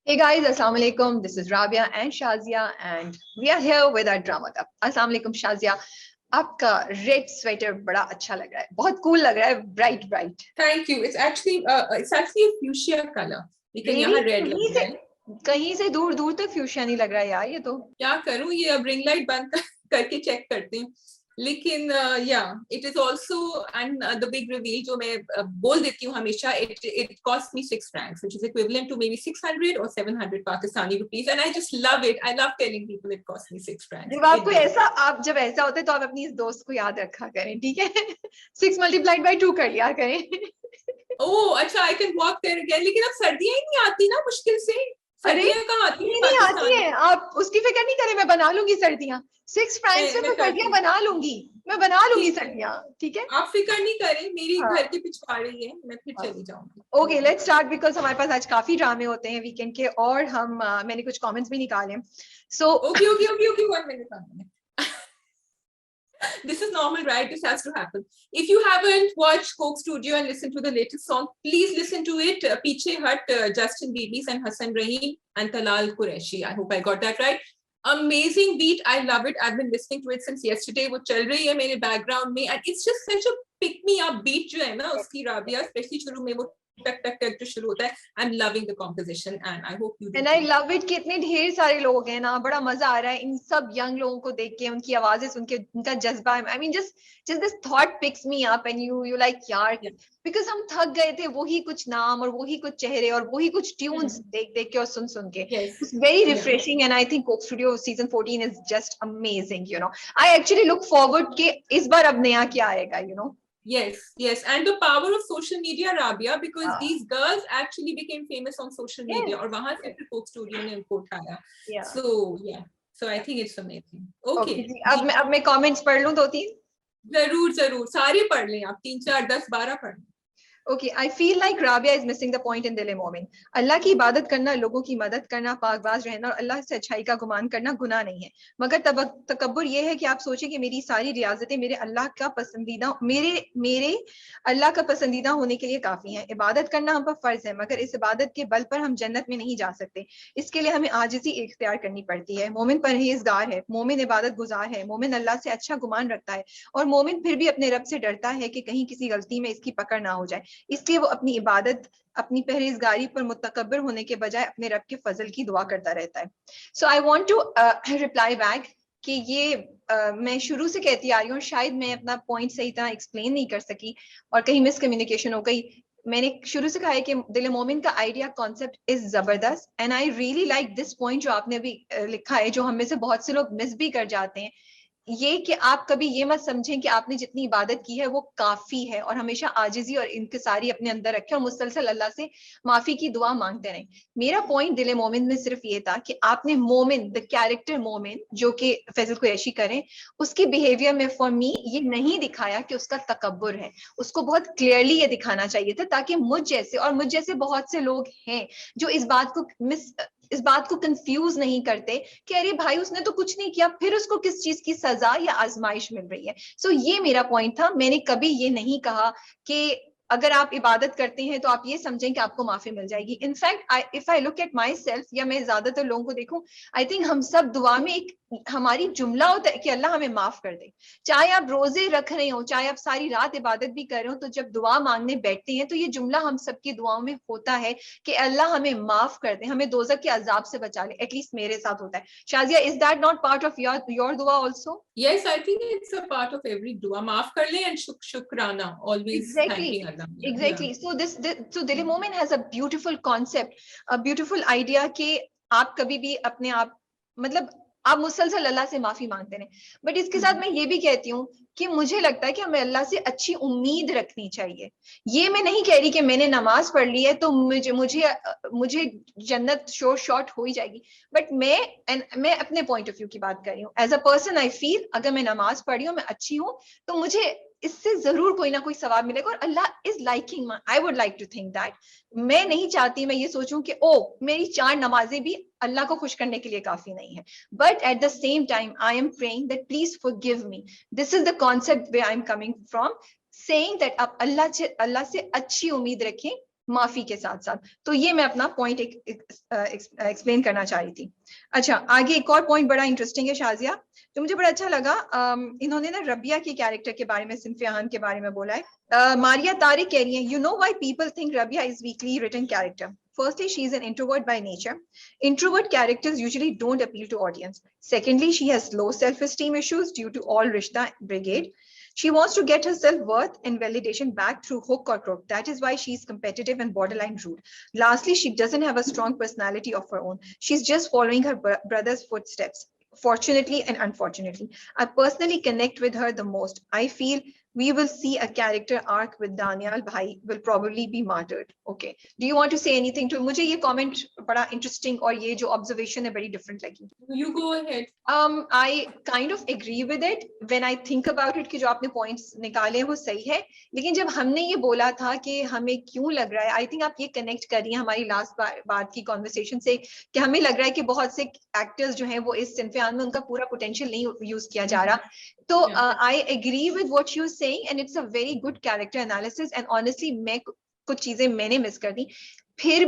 Hey guys, Assalamu alaikum. This is Rabia and Shazia, and we are here with our drama club. Assalamu alaikum, Shazia. आपका red sweater बड़ा अच्छा लग रहा है, बहुत cool लग रहा है, bright bright. Thank you. It's actually a fuchsia color. लेकिन रियली यहाँ red लग रहा है. कहीं से दूर दूर तक फ्यूशिया नहीं लग रहा है यार ये तो. क्या करूँ ये अब रिंग लाइट बंद करके चेक करते हैं. लेकिन it is also and the big reveal जो मैं बोल देती हूँ हमेशा, it cost me 6 francs, which is equivalent to maybe 600 or 700 Pakistani rupees, and I just love it. I love telling people it cost me 6 francs. जब ऐसा होता है तो आप अपनी इस दोस्त को याद रखा करें, ठीक है. 6 मल्टीप्लाइड बाई 2 कर लिया करें. ओह अच्छा, I can walk there again. लेकिन अब सर्दियाँ ही नहीं आती ना, मुश्किल से. सर्दियाँ कहाँ आती हैं? नहीं आती है, आप उसकी फिक्र नहीं करें, मैं बना लूंगी सर्दियाँ. 6 फ्रांक्स में मैं सर्दियाँ बना लूंगी, मैं बना लूंगी सर्दियाँ, ठीक है. आप फिक्र नहीं करें, मेरी घर के पिछवाड़ी है, मैं फिर चली जाऊंगी. ओके, लेट्स स्टार्ट बिकॉज हमारे पास आज काफी ड्रामे होते हैं वीकेंड के, और हम मैंने कुछ कमेंट्स भी निकाले. So okay 1 minute. This is normal, right? This has to happen. If you haven't watched Coke Studio and listened to the latest song, please listen to it. Piche Hut, Justin Bieber and Hassan Rahim and Talal Qureshi. I hope I got that right. Amazing beat. I love it. I've been listening to it since yesterday. वो चल रही है मेरे background में, and it's just such a pick me up beat जो है ना उसकी, राबिया, especially शुरू में वो टक टक टक जो शुरू होता है. I'm loving the composition and I hope you do. And I love it कि इतने ढेर सारे लोग हैं ना, बड़ा मजा आ रहा है इन सब यंग लोगों को देख के, उनकी आवाजें सुन के, उनका जज्बा. I mean just this thought picks me up and you like यार, because हम थक गए थे वही कुछ नाम और वही कुछ चेहरे और वही कुछ ट्यून्स देख देख के और सुन सुन के. It's very refreshing and I think Coke Studio season 14 is just amazing, you know. I actually look forward कि इस बार अब नया क्या आएगा, you know. Yes, and the power of social media, Rabia, because these girls actually became famous on social media, और वहाँ से फिर Coke Studio ने उनको उठाया. So I think it's amazing. Okay. अब मैं comments पढ़ लूँ 2-3. जरूर सारे पढ़ लें आप, 3 4 10 12 पढ़ लें. Okay, I feel like Rabia is missing the point in दिल मोमिन. अल्लाह की इबादत करना, लोगों की मदद करना, पाकबाज रहना और अल्लाह से अच्छाई का गुमान करना गुनाह नहीं है, मगर तकब्बुर ये है कि आप सोचें कि मेरी सारी रियाजतें मेरे अल्लाह का पसंदीदा होने के लिए काफी हैं. इबादत करना हम पर फर्ज है, मगर इस इबादत के बल पर हम जन्नत में नहीं जा सकते. इसके लिए हमें आजिज़ी इख्तियार करनी पड़ती है. मोमिन परहेजगार है, मोमिन इबादत गुजार है, मोमिन अल्लाह से अच्छा गुमान रखता है, और मोमिन फिर भी अपने रब से डरता है कि कहीं किसी गलती में इसकी पकड़ ना हो जाए. इसलिए वो अपनी इबादत, अपनी परहेजगारी पर मुतकब्बिर होने के बजाय अपने रब के फजल की दुआ करता रहता है. So I want to reply back कि ये मैं शुरू से कहती आ रही हूँ, शायद मैं अपना पॉइंट सही तरह एक्सप्लेन नहीं कर सकी और कहीं मिसकम्युनिकेशन हो गई. मैंने शुरू से कहा है कि दिल मोमिन का आइडिया कॉन्सेप्ट इज जबरदस्त, and I really like this point जो आपने भी लिखा है, जो हम में से बहुत से लोग मिस भी कर जाते हैं. ये कि आप कभी ये मत समझें कि आपने जितनी इबादत की है वो काफी है, और हमेशा आजिजी और इंकिसारी अपने अंदर रखें और मुसलसल अल्लाह से माफी की दुआ मांगते रहें. मेरा पॉइंट दिल मोमिन में सिर्फ ये था कि आपने मोमिन, द कैरेक्टर मोमिन जो कि फैजल कुरैशी करें, उसकी बिहेवियर में फॉर मी ये नहीं दिखाया कि उसका तकब्बुर है. उसको बहुत क्लियरली ये दिखाना चाहिए था, ताकि मुझ जैसे बहुत से लोग हैं जो इस बात को कंफ्यूज नहीं करते कि अरे भाई उसने तो कुछ नहीं किया, फिर उसको किस चीज की सजा या आजमाइश मिल रही है. सो ये मेरा पॉइंट था. मैंने कभी ये नहीं कहा कि अगर आप इबादत करते हैं तो आप ये समझें कि आपको माफी मिल जाएगी. In fact if I look at my self, या मैं ज्यादातर लोगों को देखूं, आई थिंक हम सब दुआ में एक हमारी जुमला होता है कि अल्लाह हमें माफ कर दे. चाहे आप रोजे रख रहे हो, चाहे आप सारी रात इबादत भी कर रहे हो, तो जब दुआ मांगने बैठते हैं तो ये जुमला हम सबकी दुआओं में होता है कि अल्लाह हमें माफ कर दे, हमें दोजख के अजाब से बचा ले. एटलीस्ट मेरे साथ होता है. Shazia, is that not part of your दुआ also? Yes, I think it's a part of every dua. माफ कर ले and शुक्राना, always thanking Allah. Exactly. So दिल मोमिन has a beautiful concept, a beautiful idea कि आप कभी भी अपने आप, मतलब आप मुसलसल अल्लाह से माफी मांगते रहे. बट इसके साथ मैं ये भी कहती हूँ कि मुझे लगता है कि हमें अल्लाह से अच्छी उम्मीद रखनी चाहिए. ये मैं नहीं कह रही कि मैंने नमाज पढ़ ली है तो मुझे जन्नत शॉर्ट हो ही जाएगी. बट मैं अपने पॉइंट ऑफ व्यू की बात कर रही हूँ. As a person I feel अगर मैं नमाज पढ़ी हूँ, मैं अच्छी हूँ, तो मुझे इससे जरूर कोई ना कोई सवाब मिलेगा, और Allah is liking. I would like to think that. मैं नहीं चाहती मैं ये सोचूं कि ओ मेरी 4 नमाजें भी अल्लाह को खुश करने के लिए काफी नहीं है. But at the same time I am praying that please forgive me. This is the concept where I am coming from, saying that आप अल्लाह से अच्छी उम्मीद रखें, माफी के साथ साथ। तो ये मैं अपना पॉइंट एक्सप्लेन करना चाह रही थी। अच्छा, आगे एक और पॉइंट बड़ा इंटरेस्टिंग है शाजिया, जो मुझे बड़ा अच्छा लगा। इन्होंने ना रबिया के कैरेक्टर के बारे में, सिनफे आहान के बारे में बोला है। मारिया तारिक कह रही है, you know why people think Rabia is weakly written character. Firstly, she is an introvert by nature. Introvert characters usually don't appeal to audience. Secondly, she has low self-esteem issues due to all Rishta brigade. She wants to get her self-worth and validation back through hook or crook. That is why she's competitive and borderline rude. Lastly, she doesn't have a strong personality of her own. She's just following her brother's footsteps. Fortunately and unfortunately, I personally connect with her the most. I feel we will see a character arc with Daniel Bhai will probably be martyred. Okay. Do you want to say anything to? मुझे ये comment बड़ा interesting और ये जो observation है बड़ी different लगी. You go ahead. I kind of agree with it when I think about it कि जो आपने points निकाले हैं वो सही है, लेकिन जब हमने ये बोला था कि हमें क्यों लग रहा है, I think आप ये connect कर रही हैं हमारी last बात की conversation से, कि हमें लग रहा है कि बहुत से actors जो हैं वो इस सिनफे आन में उनका पूरा potential नहीं use किया जा रहा. तो I agree with what you're saying and it's a very good character analysis and honestly मैं कुछ चीजें मैंने मिस कर दी. फिर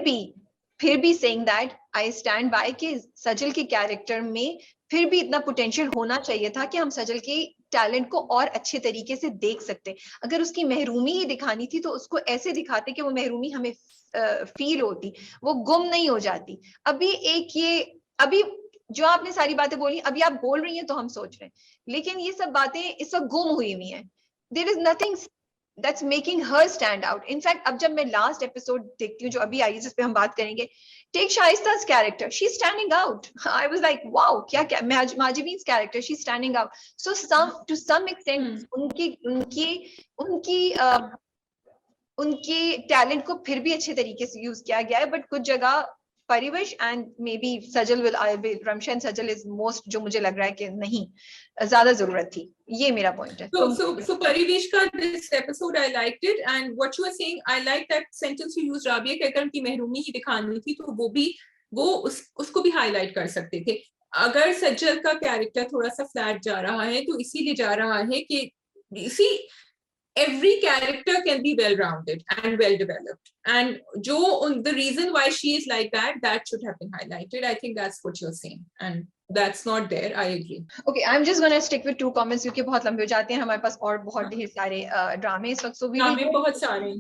भी saying that I stand by कि सजल के कैरेक्टर में फिर भी इतना पोटेंशियल होना चाहिए था कि हम सजल के टैलेंट को और अच्छे तरीके से देख सकते. अगर उसकी महरूमी ही दिखानी थी तो उसको ऐसे दिखाते कि वो महरूमी हमें फील होती, वो गुम नहीं हो जाती. अभी जो आपने सारी बातें बोली, अभी आप बोल रही हैं तो हम सोच रहे हैं, लेकिन ये सब बातें इस वक्त गुम हुई हुई हैं. There is nothing that's making her stand out. In fact, अब जब मैं last episode देखती हूँ जो अभी आई है जिस पे हम बात करेंगे, take Shaista's character, she's standing out. I was like, wow, क्या Majibin's character, she's standing out. So to some extent उनकी टैलेंट को फिर भी अच्छे तरीके से यूज किया गया है, बट कुछ जगह परिवेश एंड मे बी सजल रमशन सजल इज मोस्ट, जो मुझे लग रहा है कि नहीं ज्यादा जरूरत थी. ये मेरा पॉइंट है. So परिवेश का this episode I liked it and what you were saying I like that sentence you used Rabia के, अगर उनकी महरूमी ही दिखानी थी तो वो उसको भी हाईलाइट कर सकते थे. अगर सज्जल का कैरेक्टर थोड़ा सा फ्लैट जा रहा है तो इसीलिए जा रहा है कि see every character can be well rounded and well developed and the reason why she is like that should have been highlighted. I think that's what you're saying and that's not there. I agree. Okay, I'm just going to stick with 2 comments क्योंकि बहुत लंबे हो जाते हैं हमारे पास और बहुत ढेर सारे ड्रामे इस वक्त. So we will बहुत सारे.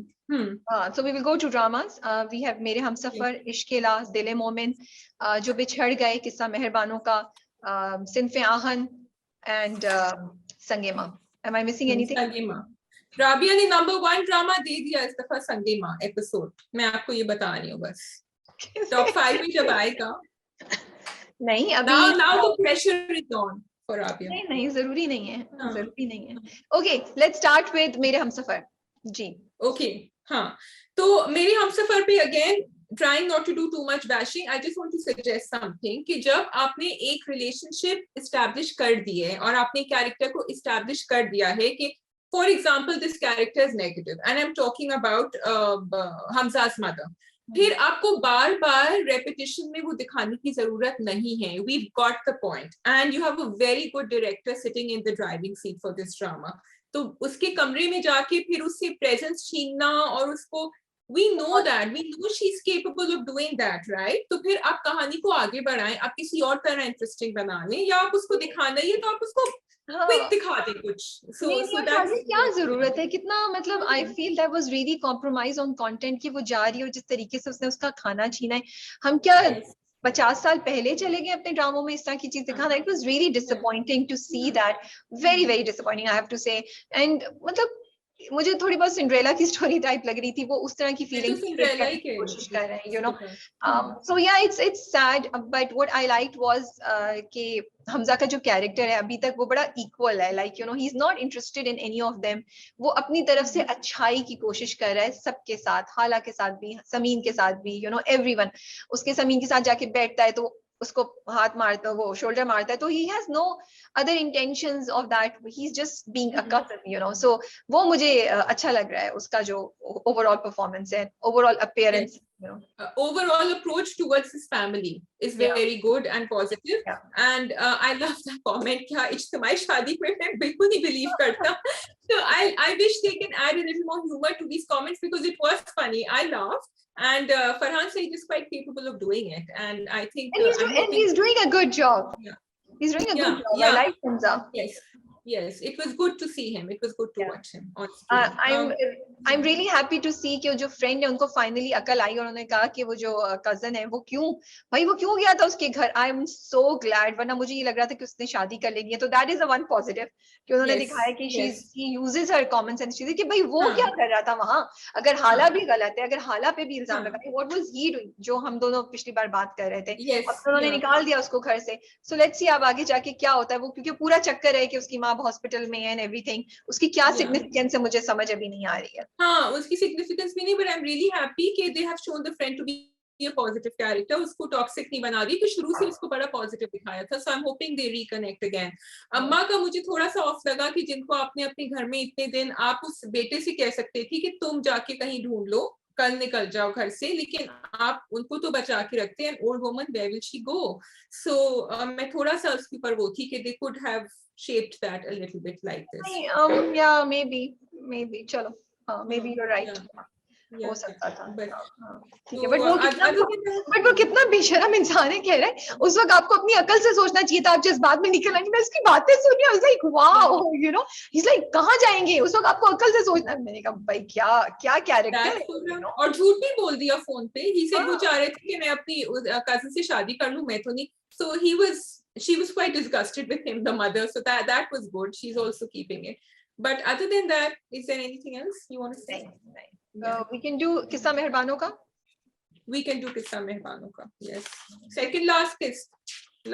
So we will go to dramas. We have मेरे हमसफर, इश्केला, दिले मोमिन, जो बिछड़ गए, किस्सा मेहरबानों का, सिनफे आहन and संगेमा. Am I missing anything? संगेमा. Rabia ने नंबर 1 ड्रामा दे दिया इस दफा, संगेमा एपिसोड. मैं आपको ये बता रही हूँ बस. टॉप 5 में जब आएगा. नहीं अभी now the pressure is on for Rabia. नहीं जरूरी नहीं है. जरूरी नहीं है. Okay, let's start with मेरे हमसफर. जी. Okay, हाँ. तो मेरे हमसफर पे again trying not to do too much bashing, I just want to suggest something कि जब आपने एक relationship establish कर दी है और आपने कैरेक्टर को establish कर दिया है कि for example this character is negative and I'm talking about Hamza's mother, फिर आपको बार बार repetition में वो दिखाने की जरूरत नहीं है. We've got the point and you have a very good director sitting in the driving seat for this drama. तो उसके कमरे में जाके फिर उससे presence छीनना और उसको we know she's capable of doing that, right? तो फिर आप कहानी को आगे बढ़ाएं, आप किसी और तरह interesting बना लें, या आप उसको दिखाना ही है तो आप उसको quick दिखा दें कुछ. So that's क्या जरूरत है, कितना मतलब I feel that was really compromise on content कि वो जा रही है और जिस तरीके से उसने उसका खाना छीना है. हम क्या 50 साल पहले चले गए अपने ड्रामों में इस तरह की चीज दिखाना. It was really disappointing to see that. Very very disappointing I have to say. And मतलब मुझे थोड़ी बहुत सिंड्रेला की स्टोरी टाइप लग रही थी, वो उस तरह की फीलिंग कोशिश कर रहे हैं, you know. So yeah, it's sad, but what I liked was कि हमजा का जो कैरेक्टर है अभी तक वो बड़ा इक्वल है. Like you know, he's not interested in any of them. वो अपनी तरफ से अच्छाई की कोशिश कर रहा है सबके साथ, हाला के साथ भी, समीन के साथ भी, you know, everyone. उसके समीन के साथ जाके बैठता है तो उसको हाथ मारता है, वो शोल्डर मारता है, तो he has no other intentions of that. He's just being a cousin, you know. So वो मुझे अच्छा लग रहा है उसका जो overall performance है, overall appearance. overall approach towards his family is very good and positive. And I love that comment क्या इज्तिमाई शादी में मैं बिल्कुल नहीं believe करता. So I wish they can add a little more humor to these comments because it was funny. I laughed. And Farhan Saeed is quite capable of doing it, and I think he's doing a good job. He's doing a good job. I like Hamza. Yes, it was good to see him. It was good to watch him on screen. I'm really happy to see कि जो friend है उनको finally अकल आई और उन्होंने कहा कि वो जो cousin है वो क्यों गया था उसके घर. I am so glad, वरना मुझे ये लग रहा था कि उसने शादी कर लेनी है. तो that is the one positive कि उन्होंने दिखाया कि she uses her common sense. चीजें कि भाई वो क्या कर रहा था वहाँ. अगर हाला भी गलत है, अगर हाला पे भी इल्जाम लगा है, what was he doing? जो हम दोनों पिछली बार बात कर रहे थे. और उन्होंने निकाल दिया उसको घर से. So let's see अब आगे जाके क्या होता है. वो क्योंकि पूरा चक्कर है कि उसकी माँ हॉस्पिटल में एंड एवरीथिंग, उसकी क्या सिग्निफिकेंस है मुझे समझ अभी नहीं आ रही है. हाँ, उसकी सिग्निफिकेंस भी नहीं, but I am really happy कि they have shown the friend to be a positive character. उसको टॉक्सिक नहीं बना रही, तो शुरू से उसको बड़ा पॉजिटिव दिखाया था. So I am hoping they reconnect again. अम्मा का मुझे थोड़ा सा ऑफ लगा कि जिनको आपने अपने घर में इतने दिन, आप उस बेटे से कह सकते थे कि तुम जाके कहीं ढूंढ लो, कल निकल जाओ घर से, लेकिन आप उनको तो बचा के रखते हैं. Old woman, where will she go? So मैं थोड़ा सा उसके ऊपर वो थी कि they could have shaped that a little bit like this. Yeah, maybe चलो, maybe you're right. हो सकता था. ठीक है, बट वो कितना बेशरम इंसान है. कह रहे हैं उस वक्त आपको अपनी अकल से सोचना चाहिए था, आप जिस बात में निकल आएंगे. मैं उसकी बातें सुनी, I was like wow, you know, he's like कहाँ जाएंगे, उस वक्त आपको अकल से सोचना. मैंने कहा भाई क्या कैरेक्टर. और झूठ भी बोल दिया फोन पे. he said वो चाह रहे थे कि मैं अपनी कजिन से शादी कर लूं, मैं तो नहीं. So she was quite disgusted with him, the mother. So that was good. She's also keeping it. But other than that, is there anything else you want to say? We can do Qissa Mehrbanon Ka. We can do Qissa Mehrbanon Ka. Yes. Second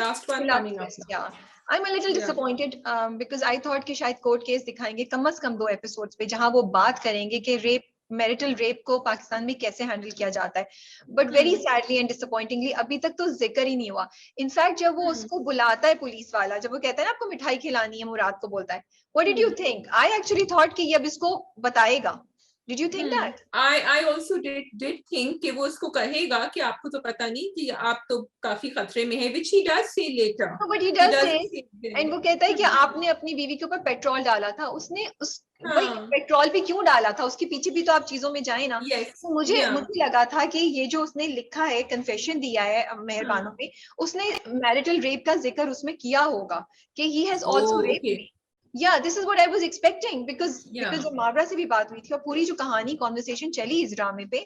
last one coming up. Yeah. I'm a little disappointed because I thought कि शायद court case दिखाएंगे कम से कम 2 episodes पे, जहां वो बात करेंगे कि मैरिटल रेप को पाकिस्तान में कैसे हैंडल किया जाता है. बट वेरी सैडली एंड डिसअपॉइंटिंगली अभी तक तो जिक्र ही नहीं हुआ. इनफैक्ट जब वो उसको बुलाता है पुलिस वाला, जब वो कहता है ना आपको मिठाई खिलानी है, मुराद को बोलता है, what did you think? I actually thought कि ये अब इसको बताएगा. Did you think that? I also did think कि वो उसको कहेगा कि आपको तो पता नहीं कि आप तो काफी खतरे में है, which he does say later. No, but he does say, and वो कहता है कि आपने अपनी बीवी के ऊपर पेट्रोल डाला था. उसने भाई पेट्रोल भी क्यों डाला था, उसके पीछे भी तो आप चीजों में जाए ना. तो मुझे लगा था कि ये जो उसने लिखा है, कन्फेशन दिया है मेहरबानों पे, उसने मैरिटल रेप का जिक्र उसमें किया होगा कि he has also raped me. Yeah, this is what I was expecting because जब मावरा से भी बात हुई थी और पूरी जो कहानी कॉन्वर्सेशन चली इस ड्रामे पे,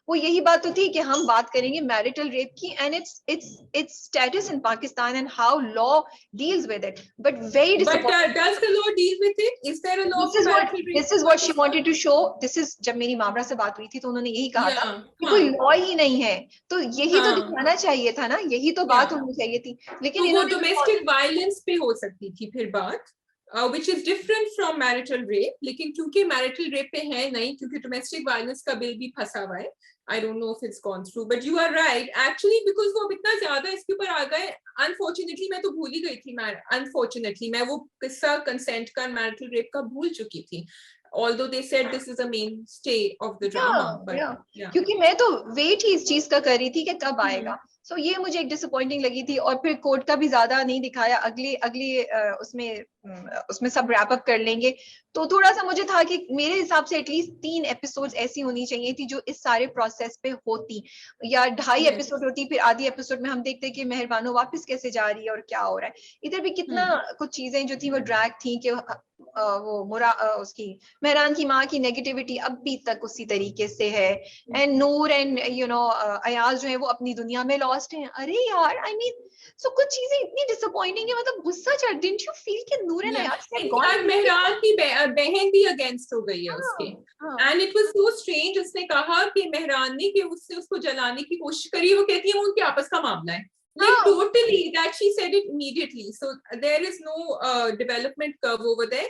वो यही बात तो थी कि हम बात करेंगे मैरिटल रेप की and its status in Pakistan and how law deals with it. But very disappointing. But does the law deal with it? Is there a law for marital rape? This is what she wanted to show. This is जब मेरी मावरा से बात हुई थी तो उन्होंने यही कहा था कि कोई लॉ ही नहीं है, तो यही तो दिखाना चाहिए था ना, यही तो बात होनी चाहिए थी. लेकिन वो डोमेस्टिक वायलेंस पे हो सकती थी फिर बात, which is different from marital rape. लेकिन क्योंकि marital rape पे है नहीं, क्योंकि domestic violence का बिल भी फंसा हुआ है. I don't know if it's gone through, but you are right. Actually, because वो इतना ज्यादा इसके ऊपर आ गए, unfortunately मैं तो भूल ही गई थी. Unfortunately मैं वो किस्सा consent का marital rape का भूल चुकी थी. Although they said this is a mainstay of the drama, but क्योंकि मैं तो वेट ही इस चीज का कर रही थी कि कब आएगा. So ये मुझे एक डिसअपॉइंटिंग लगी थी. और फिर कोर्ट का भी ज्यादा नहीं दिखाया, अगली उसमें सब रैप अप कर लेंगे. तो थोड़ा सा मुझे था कि मेरे हिसाब से एटलीस्ट 3 एपिसोड्स ऐसी होनी चाहिए थी जो इस सारे प्रोसेस पे होती, या 2.5 एपिसोड होती, फिर आधी एपिसोड में हम देखते कि मेहरबानो वापस कैसे जा रही है और क्या हो रहा है. इधर भी कितना कुछ चीजें जो थी वो ड्रैग थी कि वो उसकी मेहरान की माँ की नेगेटिविटी अभी तक उसी तरीके से है. एंड नूर एंड अयाज जो है वो अपनी दुनिया में लॉस्ट हैं. अरे यार, आई मीन सो कुछ चीजें इतनी डिसअपॉइंटिंग है, मतलब गुस्सा चढ़. डिडंट यू फील कि नूर एंड अयाज मेहरान की बहन भी अगेंस्ट हो गई है उसके. And it was so strange. उसने कहा कि मेहरान ने कि उसको जलाने की कोशिश करी. वो कहती है वो उनके आपस का मामला है. Like totally, that she said it immediately. So there is no development curve over there.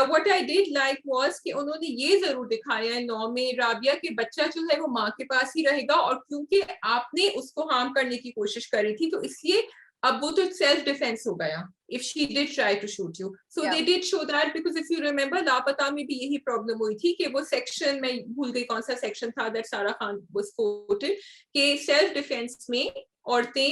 What I did like was कि उन्होंने ये जरूर दिखाया है 9 में राबिया के बच्चा जो है वो माँ के पास ही रहेगा, और क्योंकि आपने उसको हार्म करने की कोशिश करी थी तो इसलिए अब वो तो self defense हो गया if she did try to shoot you. So Yeah. they did show that, because if you remember लापता में भी यही प्रॉब्लम हुई थी कि वो सेक्शन, मैं भूल गई कौन सा सेक्शन था, that सारा खान was quoted कि self defense में औरतें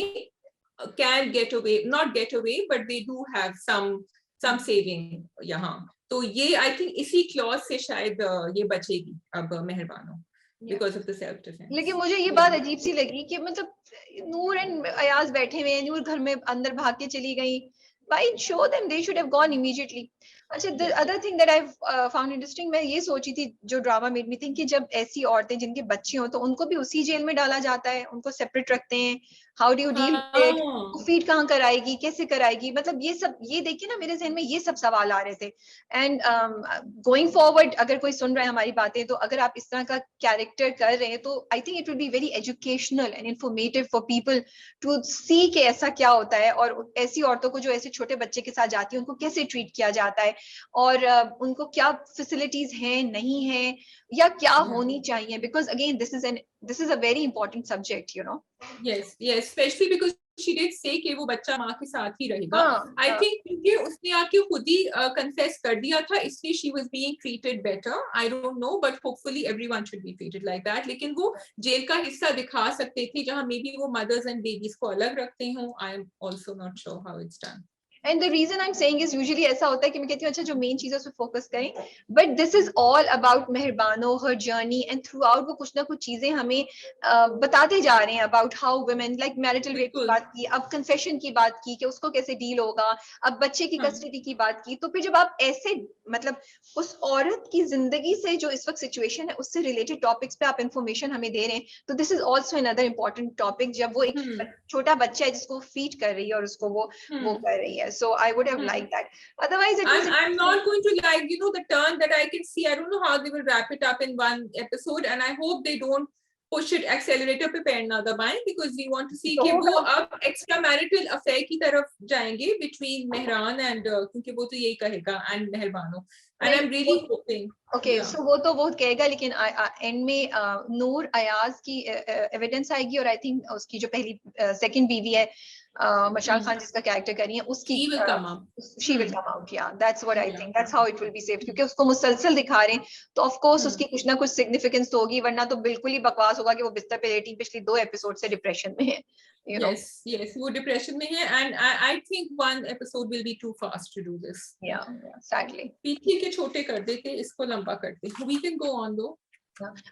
can get away, not get away, but they do have some saving यहाँ. तो ये I think इसी clause से शायद ये बचेगी अब मेहरबानो, because of the self defense. लेकिन मुझे ये बात अजीब सी लगी कि मतलब नूर एंड अयाज बैठे हुए हैं, नूर घर में अंदर भाग के चली गई. Why show them? They should have gone immediately. अच्छा, the other thing that I've found interesting, मैं ये सोची थी, जो ड्रामा मेड मी थिंक, कि जब ऐसी औरतें जिनके बच्चे हों तो उनको भी उसी जेल में डाला जाता है, उनको सेपरेट रखते हैं. How do you deal with it? Feed कहाँ कराएगी, कैसे कराएगी, मतलब ये सब, ये देखिए ना, मेरे जहन में ये सब सवाल आ रहे थे. एंड गोइंग फॉरवर्ड, अगर कोई सुन रहा है हमारी बातें, तो अगर आप इस तरह का कैरेक्टर कर रहे हैं तो I think it will be very educational and informative for people to see कि ऐसा क्या होता है, और ऐसी औरतों को जो ऐसे छोटे बच्चे के साथ जाती है उनको कैसे ट्रीट किया जाता है, और उनको क्या फैसिलिटीज हैं, नहीं है, या क्या होनी चाहिए. Because again this is a very important subject, you know. Yes, especially because she did say कि वो बच्चा माँ के साथ ही रहेगा. I think क्योंकि उसने आके खुद ही confess कर दिया था, इसलिए she was being treated better. I don't know, but hopefully everyone should be treated like that. लेकिन वो जेल का हिस्सा दिखा सकते थे जहाँ maybe वो mothers and babies को अलग रखते हों. I am also not sure how it's done. And the reason I'm saying is usually ऐसा होता है कि मैं कहती हूँ अच्छा जो मेन चीज़ों पे फोकस करें, but this is all about मेहरबानो, her journey, and throughout वो कुछ ना कुछ चीजें हमें बताते जा रहे हैं about how women, like marital rape की बात की, अब confession की बात की कि उसको कैसे डील होगा, अब बच्चे की कस्टडी की बात की. तो फिर जब आप ऐसे मतलब उस औरत की जिंदगी से जो इस वक्त सिचुएशन है उससे रिलेटेड टॉपिक्स पे आप इंफॉर्मेशन हमें दे रहे हैं, तो this is also another important topic. जब वो एक छोटा बच्चा है जिसको फीड कर रही है और उसको वो कर रही है. So I would have liked that. Otherwise, I'm not going to like, you know, the turn that I can see. I don't know how they will wrap it up in one episode, and I hope they don't push it accelerator पे पैर ना दबाएं, because we want to see कि वो अब extra marital affair की तरफ जाएंगे between मेहरान and क्योंकि वो तो यही कहेगा and मेहरबानो, and I'm really hoping. Okay, so वो तो बहुत कहेगा, लेकिन एंड में नूर अयाज की एविडेंस आएगी, और आई थिंक उसकी जो पहली सेकंड बीवी है मशाल खान जिसका कैरेक्टर कर रही है, उसकी she will come out. Yeah, that's what I think. That's how it will be saved, क्योंकि उसको मुसलसल दिखा रहे हैं तो ऑफ कोर्स उसकी कुछ ना कुछ सिग्निफिकेंस तो होगी, वरना तो बिल्कुल ही बकवास होगा कि वो बिस्तर पे लेटी पिछली 2 एपिसोड से डिप्रेशन में है. You know? Yes, वो डिप्रेशन में है, and I think one episode will be too fast to do this. Yeah, sadly. पीछे के छोटे कर देते, इसको लंबा करते. We can go on though.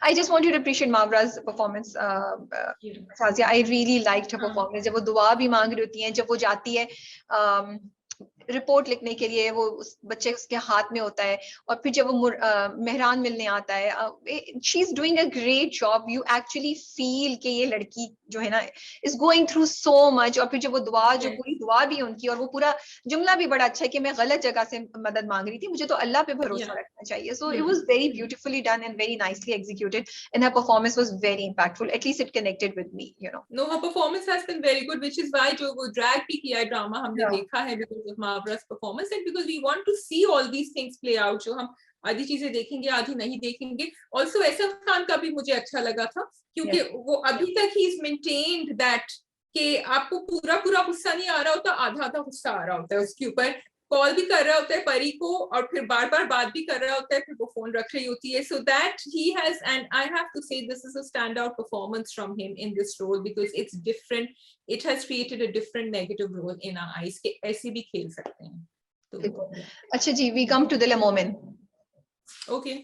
I just want you to appreciate Mavra's performance. Sazia, I really liked her performance. जब वो दुआ भी मांग रही होती है, जब वो जाती है रिपोर्ट लिखने के लिए, वो उस बच्चे उसके हाथ में होता है, और फिर जब वो मेहरान मिलने आता है, she is doing a great job. You actually feel कि ये लड़की जो है ना is going through so much. और फिर जब वो दुआ, जो पूरी दुआ भी उनकी, और वो पूरा जुमला भी बड़ा अच्छा है कि मैं गलत जगह से मदद मांग रही थी, मुझे तो अल्लाह पे भरोसा रखना चाहिए. So it was very beautifully done and very nicely executed, and her performance was very impactful. At least it connected with me, you know. No, her performance has been very good, which is why जो वो drag भी किया है drama हमने देखा है, because of Mavra's performance, and because we want to see all these things play out. जो हम आधी चीजें देखेंगे, आधी नहीं देखेंगे. Also ऐसा खान का भी मुझे अच्छा लगा था, क्योंकि वो अभी तक ही is maintained that कि आपको पूरा गुस्सा नहीं आ रहा होता, आधा गुस्सा आ रहा होता है उसके ऊपर. कॉल भी कर रहा होता है परी को, और फिर बार बात भी कर रहा होता है, फिर वो फोन रख रही होती है. So that he has, and I have to say this is a standout performance from him in this role, because it's different. It has created a different negative role in our eyes कि ऐसे भी खेल सकते हैं. अच्छा जी, we come to दिल मोमिन. Okay.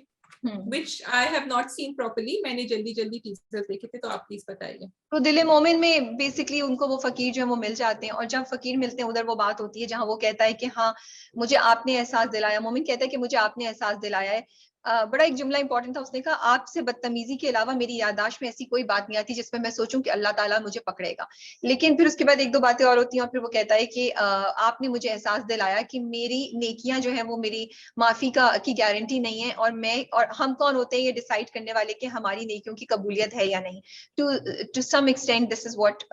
Which I have not seen properly. मैंने जल्दी टीजर्स देखे थे, तो आप प्लीज बताइए. तो दिल मोमिन में बेसिकली उनको वो फकीर जो है वो मिल जाते हैं, और जब फकीर मिलते हैं उधर वो बात होती है जहां वो कहता है कि हाँ मुझे आपने एहसास दिलाया. मोमिन कहता है कि मुझे आपने एहसास दिलाया है. बड़ा एक जुमला इंपॉर्टेंट था. उसने कहा आपसे बदतमीजी के अलावा मेरी याददाश्त में ऐसी कोई बात नहीं आती जिसमें मैं सोचूं कि अल्लाह ताला मुझे पकड़ेगा. लेकिन फिर उसके बाद 1-2 बातें और होती हैं, और फिर वो कहता है कि आपने मुझे एहसास दिलाया कि मेरी नेकियां जो है वो मेरी माफी की गारंटी नहीं है, और मैं और हम कौन होते हैं ये डिसाइड करने वाले कि हमारी नेकियों की कबूलियत है या नहीं. To some extent this is what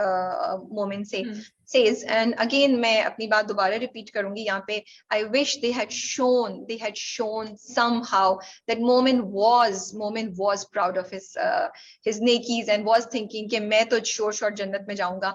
Momin says. And again मैं अपनी बात दोबारा रिपीट करूंगी यहाँ पे. I wish they had shown somehow that Momin was proud of his nekis and was thinking कि मैं तो शोर जन्नत में जाऊंगा.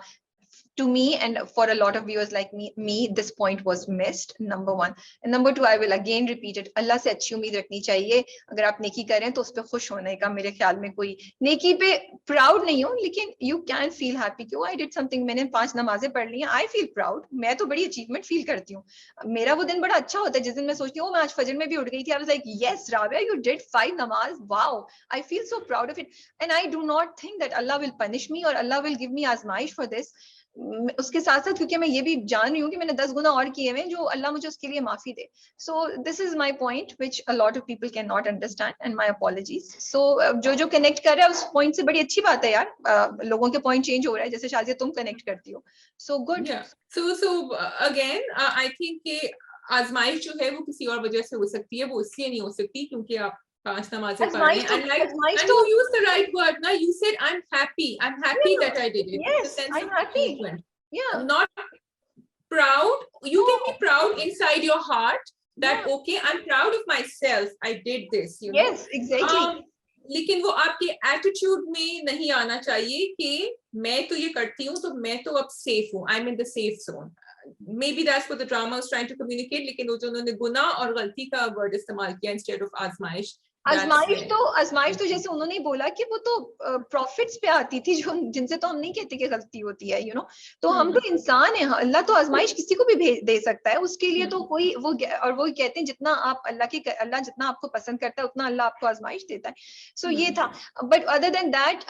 to me and for a lot of viewers like me this point was missed, number one. And number two, I will again repeat it, अल्लाह से अच्छी उम्मीद रखनी चाहिए। अगर आप नेकी करें तो उस पर खुश होने का मेरे ख्याल में कोई, नेकी पे प्राउड नहीं हो, लेकिन you can feel happy कि I did something, मैंने 5 नमाजें पढ़ ली हैं, I feel proud, मैं तो बड़ी अचीवमेंट फील करती हूँ। मेरा वो दिन बड़ा अच्छा होता है जिस दिन मैं सोचती हूँ मैं आज फजर में भी उठ गई थी, I was like yes Rabia, you did 5 namaz, wow, I feel so proud of it, and I do not think that Allah will punish me or Allah will give me आजमाइश for this। उसके साथ साथ क्योंकि मैं ये भी जान रही हूँ कि मैंने 10 गुना और किए हुए जो अल्लाह मुझे उसके लिए माफी दे। So this is my point which a lot of people can not understand and my apologies. So जो कनेक्ट कर रहा है उस पॉइंट से बड़ी अच्छी बात है यार, लोगों के पॉइंट चेंज हो रहा है जैसे शाजिया तुम कनेक्ट करती हो। So good. So again I think कि आजमाइश जो है वो किसी और वजह से हो सकती है, वो इसलिए नहीं हो सकती क्योंकि आप 5 नमाजें पढ़ रहे हैं, and you use the right word ना, you said I'm happy that I did it. Yes, I'm happy. Yeah, not proud. You can be proud inside your heart that okay, I'm proud of myself, I did this, you know. Yes, exactly. लेकिन वो आपके attitude में नहीं आना चाहिए कि मैं तो ये करती हूँ तो मैं तो अब सेफ हूँ, I am in the safe zone. Maybe that's what the drama was trying to communicate, लेकिन वो जो उन्होंने गुनाह और गलती का वर्ड इस्तेमाल किया instead of आजमाइश। आजमाइश तो जैसे उन्होंने बोला कि वो तो प्रॉफिट्स पे आती थी जो जिनसे तो हम नहीं कहते कि गलती होती है, यू नो। तो हम तो इंसान है, अल्लाह तो आजमाइश किसी को भी दे सकता है, उसके लिए तो कोई वो, और वो कहते हैं जितना आप अल्लाह जितना आपको पसंद करता है उतना अल्लाह आपको आजमाइश देता है। सो ये था। बट अदर देन दैट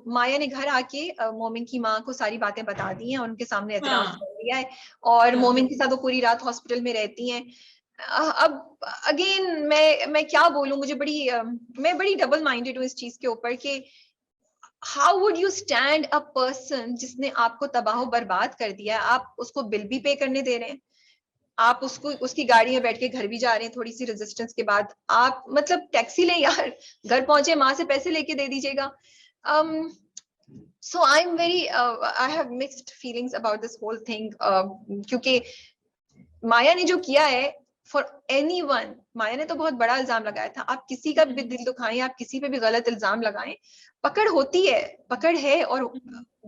माया ने घर आके मोमिन की माँ को सारी बातें बता दी हैं और उनके सामने एतराफ कर दिया है, और मोमिन के साथ वो पूरी रात हॉस्पिटल में रहती हैं। अब अगेन मैं क्या बोलूं, मुझे मैं बड़ी डबल माइंडेड हूँ इस चीज के ऊपर कि how would you stand a person जिसने आपको तबाह बर्बाद कर दिया है, आप उसको बिल भी पे करने दे रहे हैं, आप उसकी गाड़ी में बैठ के घर भी जा रहे हैं थोड़ी सी रेजिस्टेंस के बाद, आप मतलब टैक्सी ले यार, घर पहुंचे माँ से पैसे लेके दे दीजिएगा। So I am very I have mixed feelings about this whole thing, क्योंकि माया ने जो किया है फॉर एनीवन, माया ने तो बहुत बड़ा इल्जाम लगाया था, आप किसी का भी दिल दुखाएं, आप किसी पे भी गलत इल्जाम लगाएं, पकड़ होती है, पकड़ है, और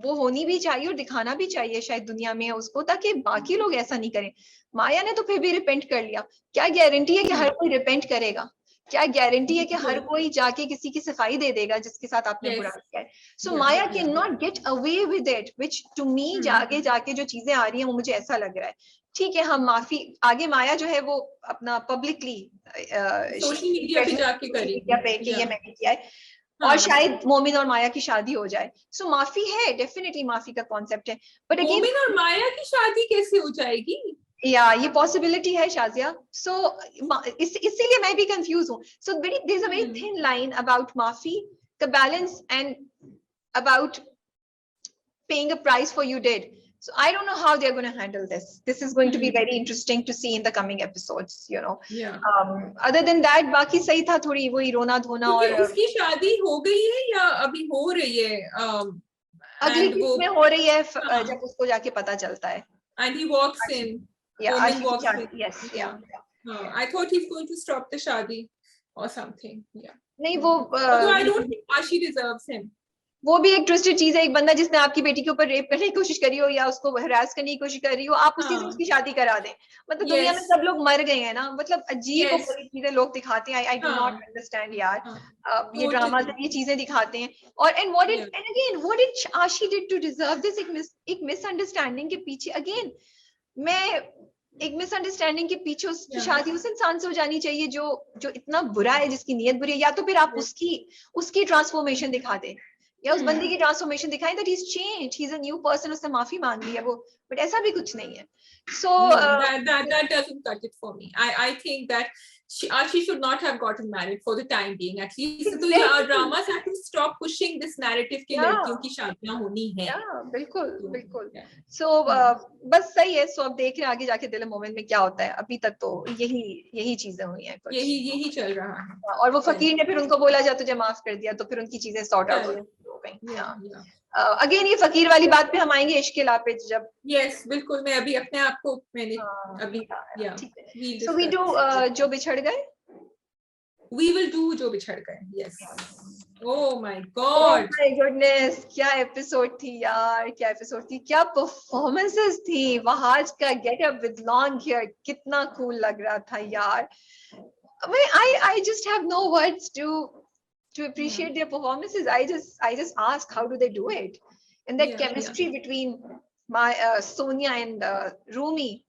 वो होनी भी चाहिए और दिखाना भी चाहिए शायद दुनिया में उसको, ताकि बाकी लोग ऐसा नहीं करें। माया ने तो फिर भी रिपेंट कर लिया, क्या गारंटी है कि हर कोई रिपेंट करेगा? क्या गारंटी है कि हर कोई जाके किसी की सफाई दे देगा जिसके साथ आपने बुरा किया है? So Maya can not get away with it, which to me आगे जाके जो चीजें आ रही हैं वो मुझे ऐसा लग रहा है ठीक है हम माफी, आगे माया जो है वो अपना पब्लिकली सोशल मीडिया पे जाके करेगी ये मैंने किया है, और शायद मोमिन और माया की शादी हो जाए। सो माफी है, डेफिनेटली माफी का कॉन्सेप्ट है, बट अगेन मोमिन और माया की शादी कैसे हो जाएगी? या ये पॉसिबिलिटी है शाजिया। सो इसीलिए मैं भी कंफ्यूज हूँ। So there is a very thin line about माफी का balance and about paying a price for you did. So I don't know how they're going to handle this. This is going to be very interesting to see in the coming episodes, you know. Other than that, बाकी सही था, थोड़ी वही रोना धोना। और उसकी शादी हो गई है या अभी हो रही है? अगली किस्त में हो रही है जब उसको जाके पता चलता है। And he walks in. Yeah, walks in. Yes, yeah. I thought he's going to stop the शादी or something. Yeah. नहीं वो although I don't think Ashi deserves him. वो भी एक ट्विस्टेड चीज है, एक बंदा जिसने आपकी बेटी के ऊपर रेप करने की कोशिश करी हो या उसको हरास करने की कोशिश कर रही हो, आप उसी से उसकी शादी करा दें। मतलब दुनिया में सब लोग मर गए हैं ना, मतलब अजीब और चीजें लोग दिखाते हैं। आई डू नॉट अंडरस्टैंड यार, ये ड्रामा से ये चीजें दिखाते हैं। और एंड व्हाट डिड आशी डिड टू डिजर्व दिस? एक मिसअंडरस्टैंडिंग के पीछे, अगेन एक मिसअंडरस्टैंडिंग के पीछे उसकी शादी उस इंसान से हो जानी चाहिए जो इतना बुरा है, जिसकी नीयत बुरी है, या तो फिर आप उसकी ट्रांसफॉर्मेशन दिखा दें, या उस बंदे की ट्रांसफॉर्मेशन दिखाएं that he is changed, he is a new person, उसने माफी मांग ली है वो, बट ऐसा भी कुछ नहीं है। So that doesn't cut it for me. I think that she should not have gotten married for the time being at least. So the dramas have to stop pushing this narrative कि लड़कियों की शादियां होनी है। बिल्कुल। So बस सही है। So अब देख रहे हैं आगे जाके दिल मोमिन में क्या होता है। अभी तक तो यही चीजें हुई हैं, यही चल रहा है। और वो फकीर ने फिर उनको बोला जा तुझे माफ कर दिया, तो फिर उनकी चीजें सॉर्ट आउट हो गई। अगेन ये फकीर वाली बात पे हम आएंगे इश्क पे जब। यस बिल्कुल, मैं अभी अपने आप को मैंने अभी सो वी डू जो बिछड़ गए, वी विल डू जो बिछड़ गए। Yes Oh my Oh God. my goodness, क्या एपिसोड थी यार, क्या एपिसोड थी, क्या परफॉर्मेंसेस थी। वहाज का get up with long hair कितना कूल लग रहा था यार। I just have no words to appreciate their performances. I just ask how do they do it, and that Yeah, yeah. chemistry between my Sonia and Rumi,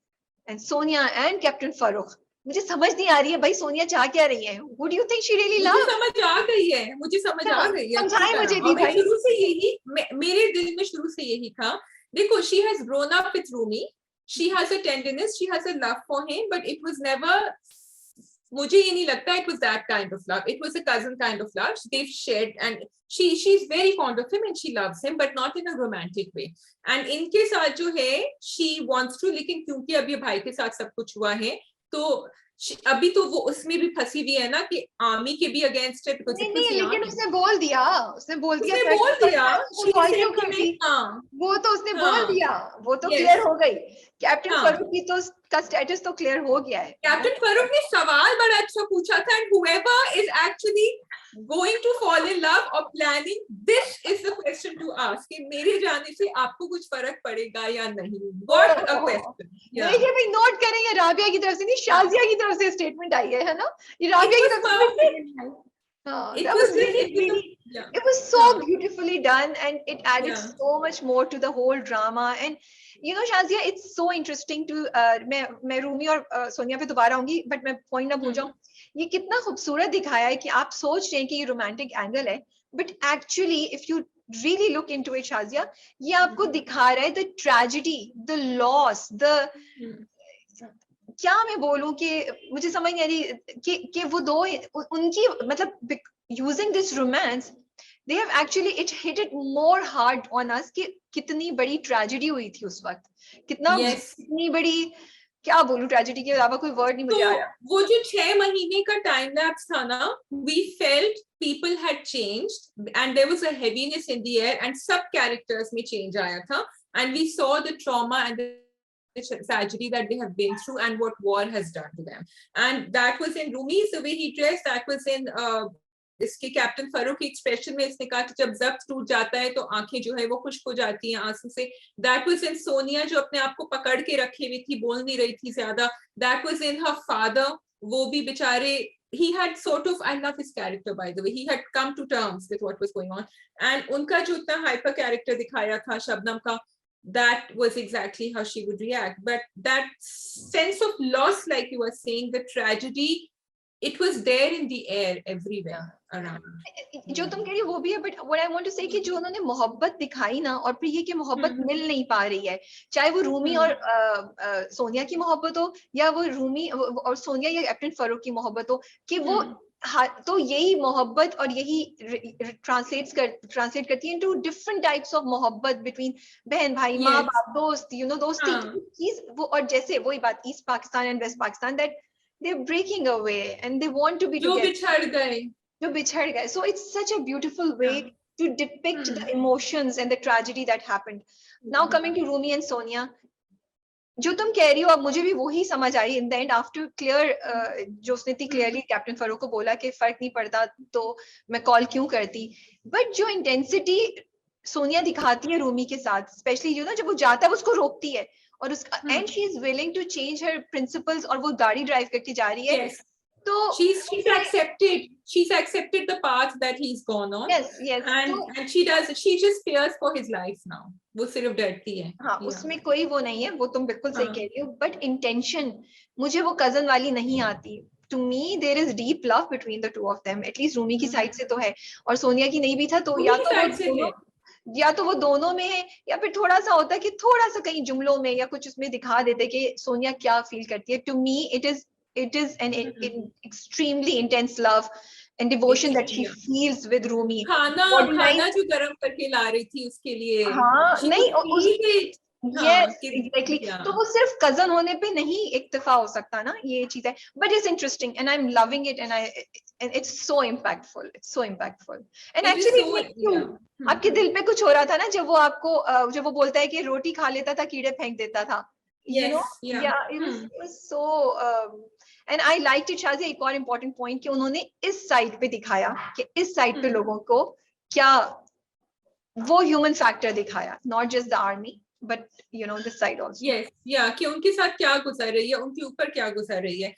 and Sonia and Captain Farooq. मुझे समझ नहीं आ रही है भाई, सोनिया चाह क्या रही है? Who do you think she really मुझे loves? समझ आ गई है, मुझे समझ क्या आ गई है अच्छी समझाए तरह, मुझे और भी मैं भाई। शुरू से यही मेरे दिल में शुरू से यही था। देखो, she has grown up with Rumi, she has a tenderness, she has a love for him, but it was never, मुझे ये नहीं लगता it was that kind of love, it was a cousin kind of love they've shared, and she's very fond of him and she loves him, but not in a romantic way. and इनके साथ जो है she wants to, लेकिन क्योंकि अब ये भाई के साथ सब कुछ हुआ है, तो अभी तो वो उसमें भी फंसी हुई है ना कि आर्मी के भी अगेंस्ट है, बिकॉज नहीं इट नहीं, वाज लेकिन यार, उसने बोल दिया, उसने बोल दिया उसने सर बोल दिया, वो शी कॉल क्यों सेड कि मैं, करती। हाँ वो तो उसने बोल हाँ, दिया, वो तो क्लियर यस, हो गई। कैप्टन हाँ। फरूक की तो का स्टेटस तो क्लियर हो गया है कैप्टन फरूक ने सवाल बड़ा अच्छा पूछा था, and whoever is actually going to fall in love or planning, this is the question to ask, कि मेरे जाने से आपको कुछ फर्क पड़ेगा या नहीं? What a question. Yeah. देखिए भाई, नोट करें, ये राबिया की तरफ से नहीं, शाजिया की तरफ से स्टेटमेंट आई है ना, ये It राबिया की was तरफ से कोई perfect. statement नहीं आई। It That was was just, really, it was a, really, yeah, it was so हाँ, beautifully done, and it added yeah. so much more to the whole drama. And Shazia, it's so interesting to मैं रूमी और सोनिया पे दोबारा आऊंगी, but मैं point ना भूल जाऊं। ये कितना खूबसूरत दिखाया है कि आप सोच रहे हैं कि ये रोमांटिक एंगल है, but actually if you really look into it, Shazia, ये आपको दिखा रहा है the tragedy, the loss, the क्या मैं बोलूं कि मुझे समझ नहीं आ रही कि वो दो उनकी मतलब using this romance, they have actually it hit it more hard on us कि कितनी बड़ी ट्रेजेडी हुई थी उस वक्त, Yes. कितनी बड़ी, क्या बोलूं, ट्रेजेडी के अलावा कोई वर्ड नहीं तो मुझे आ रहा। वो जो 6 महीने का टाइम लैप्स था ना, we felt people had changed and there was a heaviness in the air and सब characters में change आया था, and we saw the trauma and the tragedy that they have been through and what war has done to them. And that was in Rumi's, the way he dressed, that was in इसके captain Farooq के expression में इसने कहा कि जब जब्त टूट जाता है तो आंखें जो है वो खुश्क हो जाती हैं आंसू से। दैट वाज इन सोनिया जो अपने आप को पकड़ के रखे हुई थी, बोल नहीं रही थी ज्यादा। That was in her father, वो भी बेचारे, he had sort of, I love his character by the way, he had come to terms with what was going on, and उनका जो इतना हाइपर कैरेक्टर दिखाया था शबनम का, that was exactly how she would react. But that sense of loss, like you were saying, the tragedy, it was there in the air everywhere around. जो तुम कह रही हो वो भी है, but what I want to say कि जो उन्होंने मोहब्बत दिखाई ना, और फिर ये कि मोहब्बत मिल नहीं पा रही है, चाहे वो रूमी और सोनिया की मोहब्बत हो, या वो रूमी और सोनिया या कैप्टन फरूक की मोहब्बत हो, कि वो तो यही मोहब्बत और यही ट्रांसलेट करती है इनटू डिफरेंट टाइप्स ऑफ मोहब्बत बिटवीन बहन भाई, माँ बाप, दोस्त, दोस्ती चीज वो। और जैसे वही बात east Pakistan and west Pakistan, that they are breaking away and they want to be together, जो बिछड़ गए। So it's such a beautiful way to depict the emotions and the tragedy that happened. Now coming to Rumi and Sonia, जो तुम कह रही हो अब मुझे भी वही समझ आई in the end after clear, जो उसने इतनी क्लियरली कैप्टन फरूक को बोला कि फर्क नहीं पड़ता तो मैं कॉल क्यों करती, बट जो इंटेंसिटी सोनिया दिखाती है रूमी के साथ, स्पेशली जब वो जाता है उसको रोकती है, और उसका and she is willing to change her principles, और वो गाड़ी ड्राइव करके जा रही है। तो she's accepted the path that he's gone on. yes, and she just fears for his life now. वो सिर्फ डरती है। हाँ, उसमें कोई वो नहीं है, वो तुम बिल्कुल सही कह रही हो, बट इंटेंशन मुझे वो कजन वाली नहीं आती। To me there is deep love between the two of them, at least Rumi की साइड से तो है, और सोनिया की नहीं भी था, तो या तो वो दोनों में है, या फिर थोड़ा सा होता है कि थोड़ा सा कहीं जुमलों में या कुछ उसमें दिखा देते कि सोनिया क्या फील करती है। To me it is an extremely intense love and devotion that she feels with Rumi. खाना जो गरम करके ला रही थी उसके लिए, हाँ नहीं yes, exactly. तो वो सिर्फ कजन होने पे नहीं इक्तिफा हो सकता ना, ये चीज है, but it's interesting and I'm loving it and it's so impactful and actually आपके दिल पे कुछ हो रहा था ना जब वो बोलता है कि रोटी खा लेता था कीड़े फेंक देता था, you know, Yes, yeah. it was so and I liked it. Shazia, एक और important point कि उन्होंने इस side पे दिखाया कि इस side पे लोगों को क्या वो human factor दिखाया, not just the army but you know this side also. Yes, yeah, कि उनके साथ क्या गुजर रही है, उनके ऊपर क्या गुजर रही है.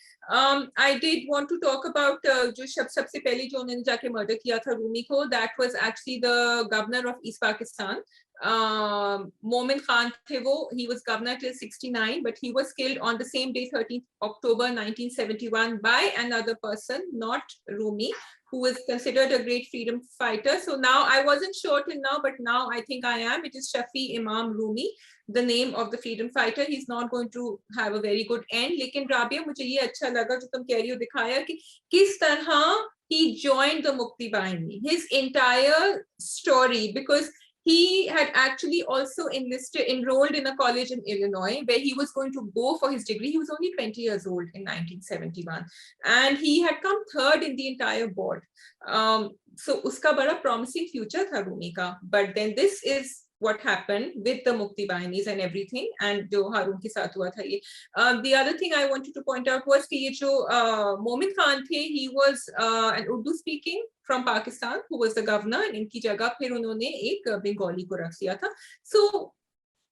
I did want to talk about जो सबसे पहले जो उन्होंने जाके मर्डर किया था रूमी को, that was actually the governor of East Pakistan. Momin Khan थे वो, he was governor till 69, but he was killed on the same day, 13th October 1971, by another person, not Rumi, who was considered a great freedom fighter. So now, I wasn't sure till now, but now I think I am. It is Shafi Imam Rumi, the name of the freedom fighter. He's not going to have a very good end. लेकिन राबिया, मुझे ये अच्छा लगा जो तुम कह रही हो, दिखाया कि किस तरह he joined the Mukti Bahini. His entire story, because he had actually also enrolled in a college in Illinois where he was going to go for his degree. He was only 20 years old in 1971, and he had come third in the entire board. So uska bada promising future tha Rumi ka, but then this is what happened with the Mukti Bahinis and everything, and jo Harun ke saath hua tha ye. The other thing I wanted to point out was कि ये जो Momin Khan थे, he was an Urdu speaking from Pakistan who was the governor, and इनकी जगह फिर उन्होंने एक बंगाली को रख दिया था. So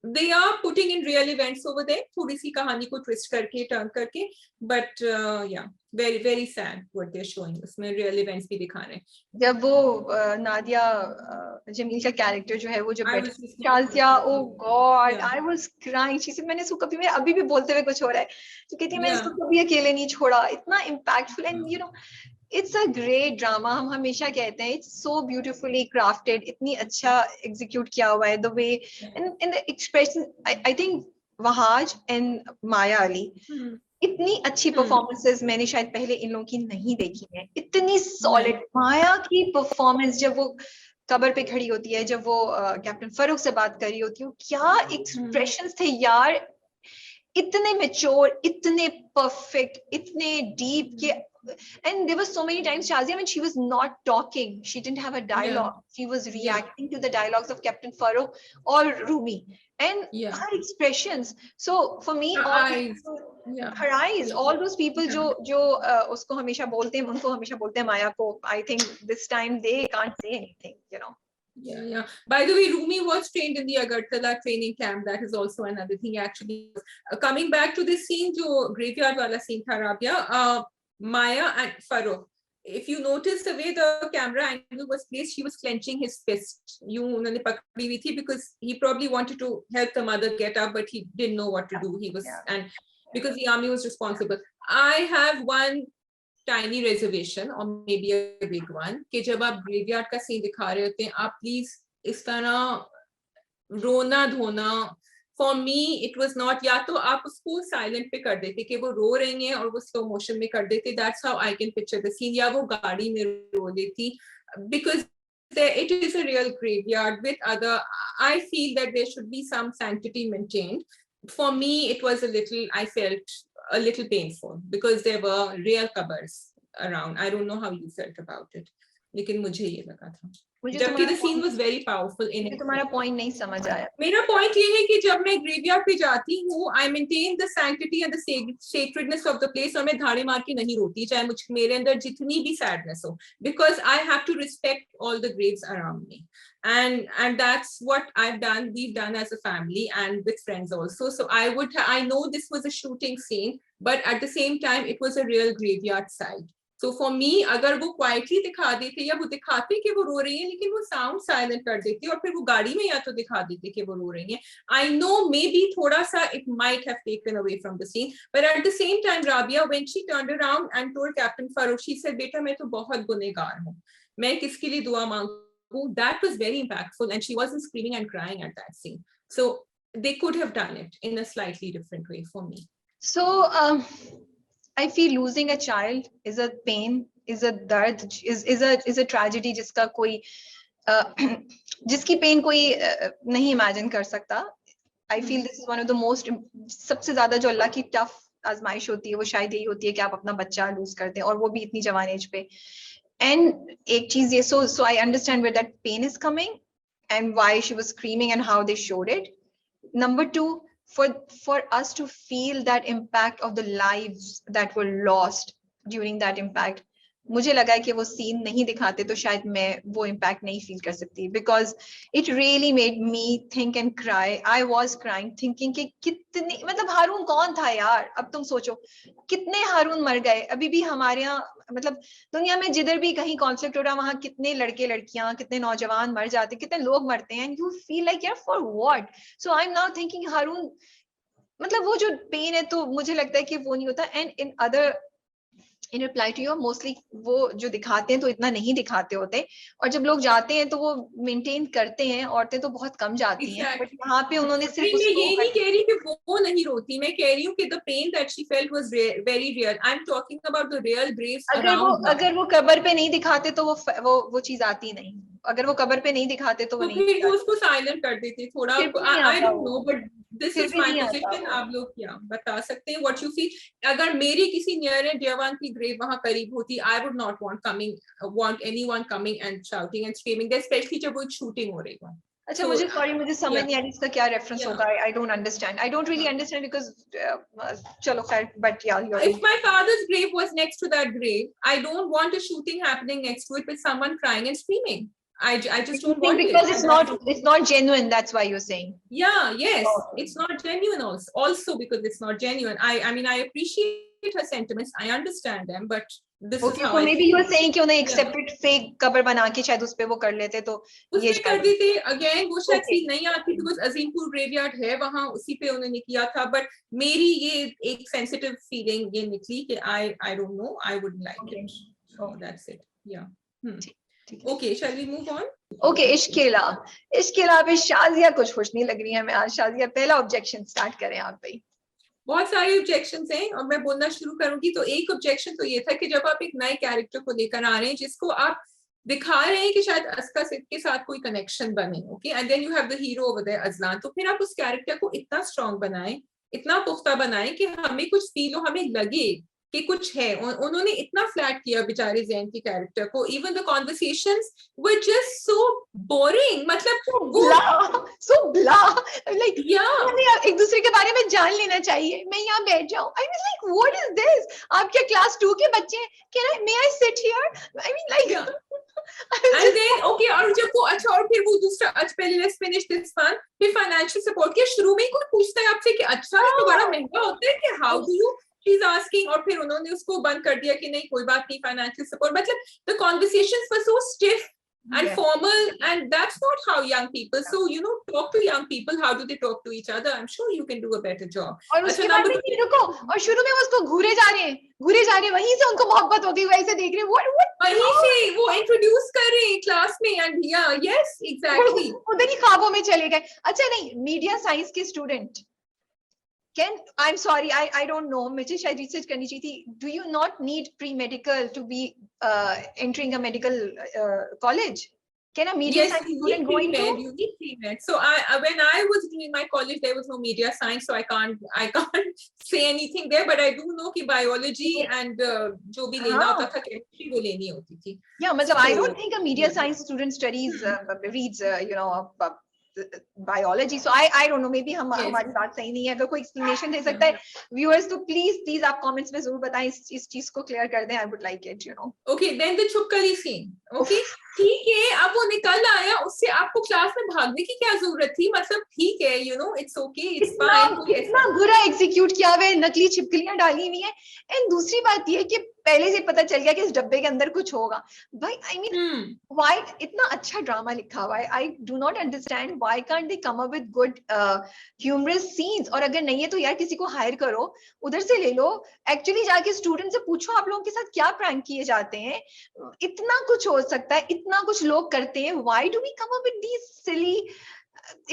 they are putting in real events over there, थोड़ी सी कहानी को twist करके, turn करके, but yeah, very very sad what they're showing. उसमें real events भी दिखा रहे हैं. जब वो नादिया जमील का कैरेक्टर जो है वो जब Shazia, oh God, I was crying. She said, मैंने इसको कभी, मैं अभी भी बोलते हुए कुछ हो रहा है, तो कहती है मैं इसको कभी अकेले नहीं छोड़ा. इतना impactful, and you know it's a great drama. हम हमेशा कहते हैं it's so beautifully crafted, इतनी अच्छा execute किया हुआ है, the way and the expression. I think Wahaj and Maya Ali, इतनी अच्छी परफॉर्मेंसेस मैंने शायद पहले इन लोगों की नहीं देखी है. इतनी सॉलिड माया की परफॉर्मेंस, जब वो कबर पे खड़ी होती है, जब वो कैप्टन फरूक से बात कर रही होती है, क्या एक्सप्रेशंस थे यार, इतने मैच्योर, इतने परफेक्ट, इतने डीप के. And there were so many times, Shazia, when she was not talking, she didn't have a dialogue. She was reacting to the dialogues of Captain Farooq or Rumi, and her expressions. So for me, her eyes, all those people जो उसको हमेशा बोलते हैं, उनको हमेशा बोलते हैं माया को. I think this time they can't say anything, you know. Yeah. By the way, Rumi was trained in the Agartala training camp. That is also another thing. Actually, coming back to this scene, जो graveyard वाला scene था, Rabia, Maya and Farooq, if you notice the way the camera angle was placed, she was clenching his fist. उन्होंने पकड़ी हुई थी because he probably wanted to help the mother get up, but he didn't know what to do. He was, and because the army was responsible. I have one tiny reservation, or maybe a big one, कि जब आप graveyard का scene दिखा रहे होते हैं, आप please इस तरह रोना धोना, for me it was not, या तो आप उसको silent पे कर देते कि वो रो रही हैं और वो slow motion में कर देते. That's how I can picture the scene. या वो गाड़ी में रो देती, because it is a real graveyard with other. I feel that there should be some sanctity maintained. For me, it was a little, I felt a little painful because there were real qabrs around. I don't know how you felt about it, लेकिन मुझे ये लगा था. जबकि the scene was very powerful in it. तुम्हारा point नहीं समझ आया. मेरा point ये है कि जब मैं graveyard पे जाती हूँ, I maintain the sanctity and the sacredness of the place, और मैं धाड़े मार के नहीं रोती, चाहे मेरे अंदर जितनी भी sadness हो, because I have to respect all the graves around me, and that's what I've done. We've done as a family and with friends also. So I know this was a shooting scene, but at the same time it was a real graveyard site. So for me, अगर वो quietly दिखा देते, या वो दिखाते कि वो रो रही हैं लेकिन वो sound silent कर देते, और फिर वो गाड़ी में या तो दिखा देते कि वो रो रही हैं, I know maybe थोड़ा सा it might have taken away from the scene. But at the same time, Rabia, when she turned around and told Captain Farooq, she said, बेटा मैं तो बहुत गुनहगार हूँ, मैं किसके लिए दुआ मांगूं. That was very impactful, and she wasn't screaming and crying at that scene. So they could have done it in a slightly different way for me. So I feel losing a child is a pain, is a dard, is a tragedy जिसका कोई जिसकी pain कोई नहीं imagine कर सकता. I feel this is one of the most, सबसे ज़्यादा जो अल्लाह की tough आजमाइश होती है वो शायद यही होती है कि आप अपना बच्चा lose करते हैं, और वो भी इतनी जवान age पे. And एक चीज ये, so I understand where that pain is coming and why she was screaming and how they showed it. Number two, for us to feel that impact of the lives that were lost during that impact, मुझे लगा है कि वो scene नहीं दिखाते तो शायद मैं वो इम्पैक्ट नहीं फील कर सकती, because it really made me think and cry. I was crying thinking कि कितनी, मतलब हारून कौन था यार. अब तुम सोचो कितने हारून मर गए. अभी भी हमारे यहाँ, मतलब दुनिया में जिधर भी कहीं कॉन्फ्लिक्ट हो रहा है वहां कितने लड़के लड़कियां, कितने नौजवान मर जाते, कितने लोग मरते हैं. यू फील लाइक यार for what. So I am now thinking Haroon, मतलब वो जो पेन है तो मुझे लगता है कि वो नहीं होता. And in other, in reply to your, mostly वो जो दिखाते हैं तो इतना नहीं दिखाते होते, और जब लोग जाते हैं तो वो मेंटेन करते हैं. औरतें तो बहुत कम जाती हैं, बट यहाँ पे उन्होंने सिर्फ मैं उसको, ये नहीं कह रही कि वो नहीं रोती, मैं कह रही हूँ कि the pain that she felt was very real. I'm talking about the real graves around her. अगर वो कब्र पे नहीं दिखाते तो वो चीज आती नहीं. अगर वो कब्र पे नहीं दिखाते तो वो नहीं फिर वो दिखाते. उसको साइलेंट कर देते थोड़ा. फिर भी नहीं I आता don't वो, know, but this फिर is भी my नहीं आता position. वो. आप लोग क्या बता सकते हैं what you feel. अगर मेरी किसी नियर एंड डियर वन की ग्रेव वहां करीब होती, I would not want anyone coming and shouting and screaming there, especially जब वो शूटिंग हो रही हो. अच्छा, मुझे सॉरी, मुझे समझ नहीं आ रही इसका क्या रेफरेंस होगा. I don't understand. I don't really understand because चलो खैर, बट या if my father's grave was next to that grave, I don't want a shooting happening next to it with someone crying and screaming. I just don't want because it. it's not genuine, that's why you're saying. Yeah, yes, Okay. it's not genuine also because it's not genuine. I mean, I appreciate her sentiments, I understand them, but this is how so I maybe feel. you were saying कि उन्हें accepted fake कब्र बना के शायद उस पे वो कर लेते तो उसपे कर देते. अगेन वो शायद Okay. फील नहीं आती बिकॉज अजीमपुर ग्रेवयार्ड है वहां, उसी पे उन्होंने किया था. बट मेरी ये एक सेंसिटिव फीलिंग ये निकली कि I don't know, I wouldn't like it. So that's it. Yeah okay, shall we move on. Okay, इश्केला पे शाजिया कुछ खुश नहीं लग रही है. मैं आज शाजिया पहला ऑब्जेक्शन स्टार्ट करें आप पे. बहुत सारे ऑब्जेक्शंस हैं और मैं बोलना शुरू करूंगी. तो एक ऑब्जेक्शन तो ये था कि जब आप एक नए कैरेक्टर को लेकर आ रहे हैं जिसको आप दिखा रहे हैं कि शायद अस्का सिद्ध के साथ कोई कनेक्शन बने, okay, and then you have the hero over there Azlan, तो फिर आप उस कैरेक्टर को इतना स्ट्रांग बनाएं, इतना पुख्ता बनाएं कि हमें कुछ फील हो, हमें लगे कि कुछ है. उन्होंने इतना फ्लैट किया बेचारे जैन के कैरेक्टर को. Even the conversations were just so boring. मतलब so blah, like yeah, एक दूसरे के बारे में जान लेना चाहिए. मैं यहाँ बैठ जाऊं. I was like, what is this? आप क्या क्लास 2 के बच्चे? May I sit here? I mean, like, yeah. And then okay, और जब वो अच्छा, और फिर वो दूसरा, अच्छा पहले let's finish this one, फिर फाइनेंशियल सपोर्ट के शुरू में ही कोई पूछता है आपसे कि अच्छा ये तो बड़ा महंगा होता है कि how do you, she's asking, और फिर उन्होंने उसको बंद कर दिया कि नहीं कोई बात नहीं, फाइनेंशियल सपोर्ट. मतलब the conversations were so stiff and formal, and that's not how young people, so you know, talk to young people. How do they talk to each other? I'm sure you can do a better job. और उसके बाद में रुको, और शुरू में वो उसको घूरे जा रहे हैं, वहीं से उनको मोहब्बत होती हुई ऐसे देख रहे हैं. what वहीं से वो इंट्रोड्यूस कर रहे हैं क्लास में, एंड yeah, yes, exactly, उधर ही ख्वाबों में चले गए. अच्छा नहीं, मीडिया साइंस के student I'm sorry, I don't know, मुझे शायद रिसर्च करनी चाहिए थी. Do you not need pre-medical to be entering a medical college? Can a media yes, science student go into? You need pre-med. So when I was doing my college, there was no media science, so I can't say anything there, but I do know कि biology and जो भी लेना होता था, chemistry वो लेनी होती थी. Yeah, मतलब I don't think a media science student studies reads biology, so I don't know, maybe हमारी बात सही नहीं है. अगर कोई explanation दे सकता है viewers तो please आप comments में जरूर बताएं, इस चीज को clear कर दें. I would like it, you know. Okay, then the चुपकली scene. Okay, ठीक है, अब वो निकल आया, उससे आपको क्लास में भागने की क्या जरूरत थी? मतलब ठीक है, you know, it's okay, it's fine. इतना बुरा एग्जीक्यूट किया हुआ है, नकली छिपकलियां डाली हुई है. एंड दूसरी बात ये है कि पहले से पता चल गया कि इस डब्बे के अंदर कुछ होगा. भाई आई मीन व्हाई, इतना अच्छा ड्रामा लिखा हुआ है. I do not understand why can't they come up with good humorous scenes. और अगर नहीं है तो यार किसी को हायर करो, उधर से ले लो. एक्चुअली जाके स्टूडेंट से पूछो आप लोगों के साथ क्या प्रैंक किए जाते हैं. इतना कुछ हो सकता है, इतना कुछ लोग करते हैं. Why do we come up with these silly,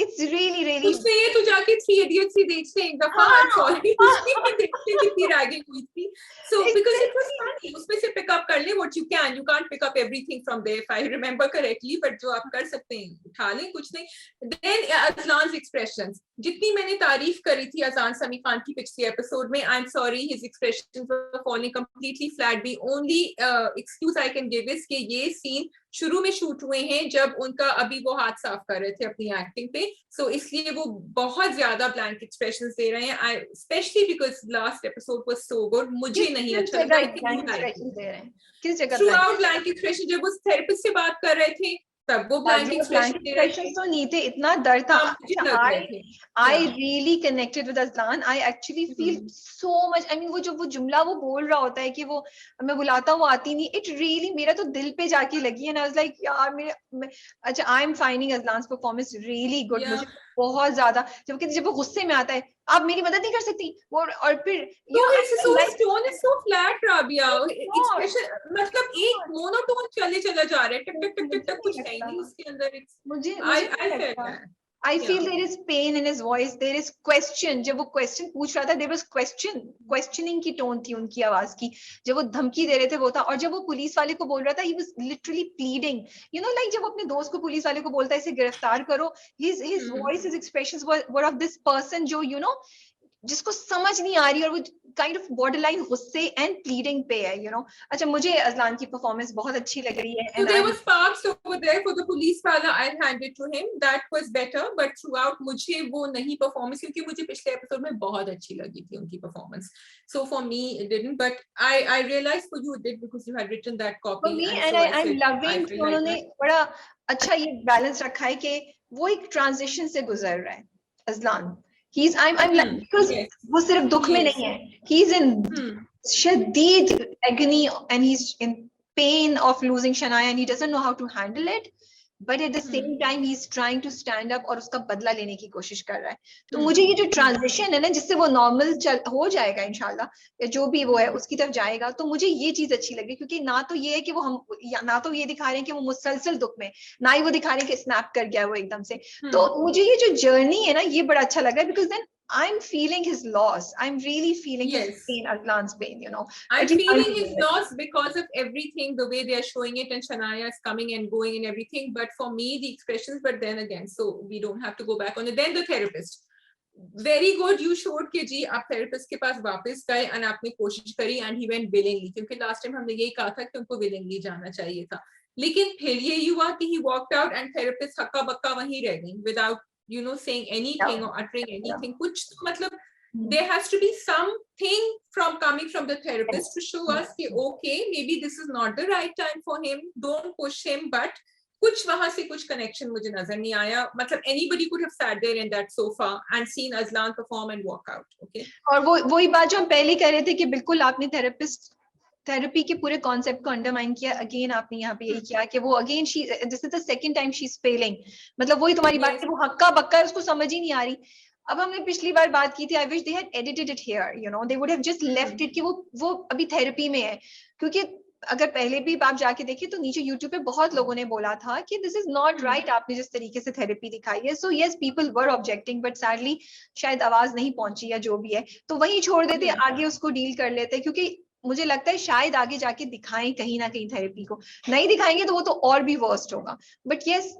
it's really उसने ये तो जाके 3 Idiots ही देख ले एक दफा. I'm sorry, उसने देखते कितनी रैगिंग हुई थी. So because it was funny, उसमें से pick up कर ले what you can. You can't pick up everything from there if I remember correctly, but जो आप कर सकते हैं उठा लें, कुछ नहीं. Then Azlan's expressions, जितनी मैंने तारीफ करी थी अजान समी खान की पिछली एपिसोड में, I'm sorry, his expressions were falling completely flat. The only excuse I can give is कि ये scene शुरू में शूट हुए हैं जब उनका अभी वो हाथ साफ कर रहे थे अपनी एक्टिंग पे, सो इसलिए वो बहुत ज्यादा ब्लैंक एक्सप्रेशंस दे रहे हैं। I specially because last episode was so good, मुझे नहीं अच्छा लगा। किस जगह थ्रू आउट ब्लैंक एक्सप्रेशन, जब उस थेरेपिस्ट से बात कर रहे थे तब वो ब्लैंक एक्सप्रेशन दे रहे थे। तो नहीं थे, इतना डर था। I Yeah. really connected with Azlan. I actually feel so much. I mean, वो जो वो जुमला वो बोल रहा होता है कि वो मैं बुलाता हूँ वो आती नहीं, it really मेरा तो दिल पे जाके लगी है ना। I was like यार अच्छा, I am finding Azlan's performance really good. Yeah. मुझे बहुत ज्यादा, जब वो गुस्से में आता है, आप मेरी मदद नहीं कर सकती, और फिर his tone is so flat, Rabia. Expression मतलब एक मोनोटोन चला जा रहा है, टक टक टक टक, कुछ है नहीं उसके अंदर। मुझे I feel there is pain in his voice. There is question. जब वो question पूछ रहा था, there was questioning की tone थी उनकी आवाज की। जब वो धमकी दे रहे थे वो था, और जब वो पुलिस वाले को बोल रहा था, he was literally pleading. You know, like जब अपने दोस्त को पुलिस वाले को बोलता है इसे गिरफ्तार करो, his voice, his expressions were of this person जो you know जिसको समझ नहीं आ रही, और वो काइंड ऑफ बॉर्डरलाइन गुस्से एंड प्लीडिंग पे है, यू नो। अच्छा, मुझे अजलान की परफॉर्मेंस बहुत अच्छी लग रही है। So there was sparks over there for the police वाला, I'll hand it to him. That was better, but throughout मुझे वो नहीं performance, क्योंकि मुझे पिछले एपिसोड में बहुत अच्छी लगी थी उनकी performance. So for me it didn't, but I realized for you it did because you had written that copy. For me, and so I'm loving कि उन्होंने बड़ा अच्छा ये बैलेंस रखा है कि वो एक ट्रांजिशन से गुजर रहा है अजलान। I'm like, because वो सिर्फ दुख में नहीं है, he's in शदीद agony and he's in pain of losing Shania and he doesn't know how to handle it, but at the same time he's trying to stand up और उसका बदला लेने की कोशिश कर रहा है। तो मुझे ये जो ट्रांजिशन है ना, जिससे वो नॉर्मल हो जाएगा इंशाल्लाह, या जो भी वो है उसकी तरफ जाएगा, तो मुझे ये चीज अच्छी लगी, क्योंकि ना तो ये है कि वो ना तो ये दिखा रहे हैं कि वो मुसलसल दुख में, ना ही वो दिखा रहे हैं कि स्नैप कर गया वो एकदम से। तो मुझे ये जो जर्नी है ना, ये बड़ा अच्छा लगा, because then I'm feeling his loss. I'm really feeling his pain, Azlan's pain, you know. I'm feeling his loss because of everything, the way they are showing it, and Shania is coming and going and everything. But for me, the expressions, but then again, so we don't have to go back on it. Then the therapist. Very good, you showed कि जी आप therapist के पास वापस गए and आपने कोशिश करी and he went willingly, क्योंकि last time हमने यही कहा था कि उनको willingly जाना चाहिए था, लेकिन फिर ये हुआ कि he walked out and therapist हक्का बक्का वहीं रह गई without you know saying anything or uttering anything. कुछ तो मतलब there has to be something coming from the therapist to show us कि okay, maybe this is not the right time for him, don't push him, but कुछ वहां से कुछ connection मुझे नजर नहीं आया। मतलब anybody could have sat there in that sofa and seen Azlan perform and walk out. Okay, और वही बात जो हम पहले कह रहे थे कि बिल्कुल आपने थेरेपी के पूरे कॉन्सेप्ट को अंडरमाइन किया। अगेन आपने यहाँ पे यही किया कि वो again this is the second time she is failing. मतलब वही तुम्हारी बात कि वो हक्का बक्का उसको समझ ही नहीं आ रही। अब हमने पिछली बार बात की थी, I wish they had edited it here, you know, they would have just left it कि वो अभी थेरेपी में है। क्योंकि अगर पहले भी आप जाके देखिए तो नीचे यूट्यूब पे बहुत लोगों ने बोला था कि दिस इज नॉट राइट, आपने जिस तरीके से थेरेपी दिखाई है। So yes, people were objecting, but sadly शायद आवाज नहीं पहुंची या जो भी है, तो वही छोड़ देते, आगे उसको डील कर लेते। क्योंकि मुझे लगता है शायद आगे जाके दिखाएं कहीं ना कहीं थेरेपी को, नहीं दिखाएंगे तो वो तो और भी वर्स्ट होगा। बट यस,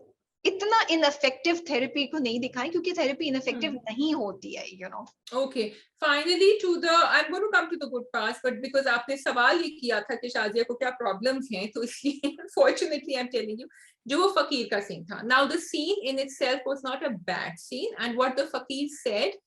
इतना इनफेक्टिव थेरेपी को नहीं दिखाएं, क्योंकि थेरेपी इनफेक्टिव नहीं होती है, you no. Okay, finally to the, I'm going to come to the good parts, but because आपने सवाल ये किया था कि शाजिया को क्या प्रॉब्लम्स हैं, तो इसलिए fortunately I'm telling you, जो वो फकीर का सीन था, now the scene in itself was not a bad scene, and what the फकीर said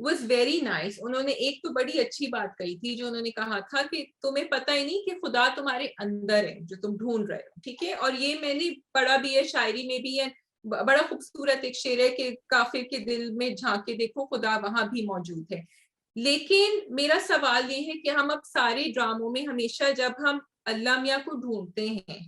was very nice. उन्होंने एक तो बड़ी अच्छी बात कही थी, जो उन्होंने कहा था कि तुम्हें पता ही नहीं कि खुदा तुम्हारे अंदर है जो तुम ढूंढ रहे हो, ठीक है। और ये मैंने पढ़ा भी है, शायरी में भी है, बड़ा खूबसूरत एक शेर है कि काफिर के दिल में झांक के देखो खुदा वहां भी मौजूद है। लेकिन मेरा सवाल ये है कि हम अब सारे ड्रामों में हमेशा जब हम अल्लाह मियाँ को ढूंढते हैं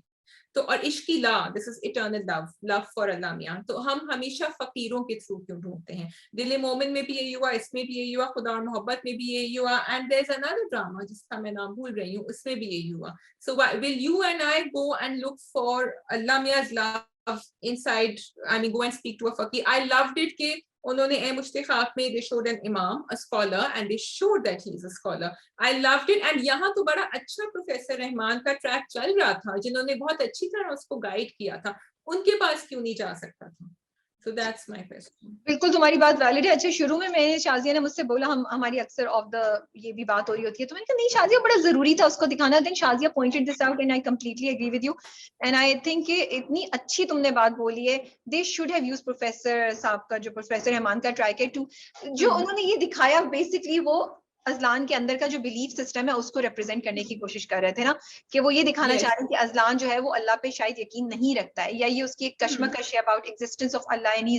तो, और इश्क की ला, this is eternal love for Allah मियाँ, तो हम हमेशा फकीरों के थ्रू क्यों ढूंढते हैं? दिल मोमिन में भी यही हुआ, इसमें भी यही हुआ, खुदा और मोहब्बत में भी यही हुआ, and there is another drama जिसका मैं नाम भूल रही हूँ, उसमें भी यही हुआ। So will you and I go and look for Allah मियाँ's love inside, I mean go and speak to a faqih? I loved it कि उन्होंने ए मुश्तिक़ात में they showed an imam, a scholar, and they showed that he is a scholar. I loved it. and यहाँ तो बड़ा अच्छा professor Rahman का track चल रहा था, जिन्होंने बहुत अच्छी तरह उसको गाइड किया था, उनके पास क्यों नहीं जा सकता था? So that's my question. बिल्कुल तुम्हारी बात वैलिड है। अच्छा, शुरू में मैंने, शाजिया ने मुझसे बोला, हमारी अक्सर ऑफ द ये भी बात हो रही होती है, तो मैंने कहा नहीं शाजिया, बड़ा जरूरी था उसको दिखाना। Then Shazia pointed this out and I completely agree with you and I think कि इतनी अच्छी तुमने बात बोली है। They should have used professor साहब का, जो प्रोफेसर रहमान का ट्राई टू, जो उन्होंने ये दिखाया बेसिकली वो अजलान के अंदर का जो बिलीफ सिस्टम है उसको रिप्रेजेंट करने की कोशिश कर रहे थे ना, कि वो ये दिखाना चाह रहे हैं कि अजलान जो है वो अल्लाह पे शायद यकीन नहीं रखता है, या ये उसकी एक कश्मकश है about existence of Allah and he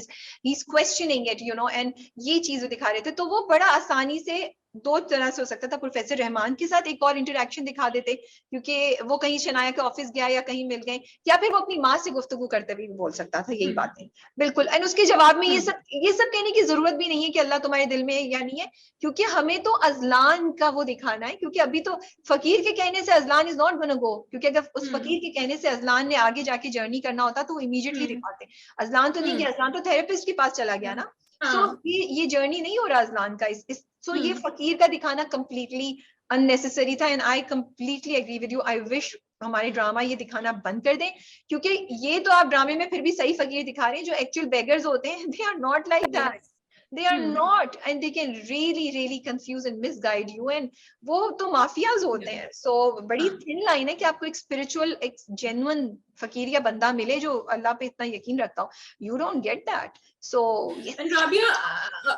is questioning it, you know, and ये चीज दिखा रहे थे। तो वो बड़ा आसानी से दो तरह से हो सकता था। प्रोफेसर रहमान के साथ एक और इंटरेक्शन दिखा देते, क्योंकि वो कहीं शनाया के ऑफिस गया या कहीं मिल गए, या फिर वो अपनी माँ से गुफ्तगू करते हुए बोल सकता था यही बातें। बिल्कुल। एंड उसके जवाब में ये सब कहने की जरूरत भी नहीं है कि अल्लाह तुम्हारे दिल में है या नहीं है, क्योंकि हमें तो अजलान का वो दिखाना है। क्योंकि अभी तो फकीर के कहने से Azlan is not gonna go, क्योंकि अगर उस फकीर के कहने से अजलान ने आगे जाके जर्नी करना होता तो वो इमीडिएटली दिखाते। अजलान तो नहीं गया, अजलान तो थेरेपिस्ट के पास चला गया ना। सो ये जर्नी नहीं हो रहा अजलान का इस सो ये फकीर का दिखाना कंप्लीटली अननेसेसरी था। And I completely agree with you. I wish हमारे ड्रामा ये दिखाना बंद कर दें, क्योंकि ये तो आप ड्रामे में फिर भी सही फकीर दिखा रहे हैं, जो एक्चुअल बेगर्स होते हैं they are not like that, they are not, and they can really confuse and misguide you, and वो तो माफियाज होते हैं। so बड़ी thin line है कि आपको एक spiritual, एक genuine फकीर या बंदा मिले जो अल्लाह पे इतना यकीन रखता हो। you don't get that. so yes. And Rabia,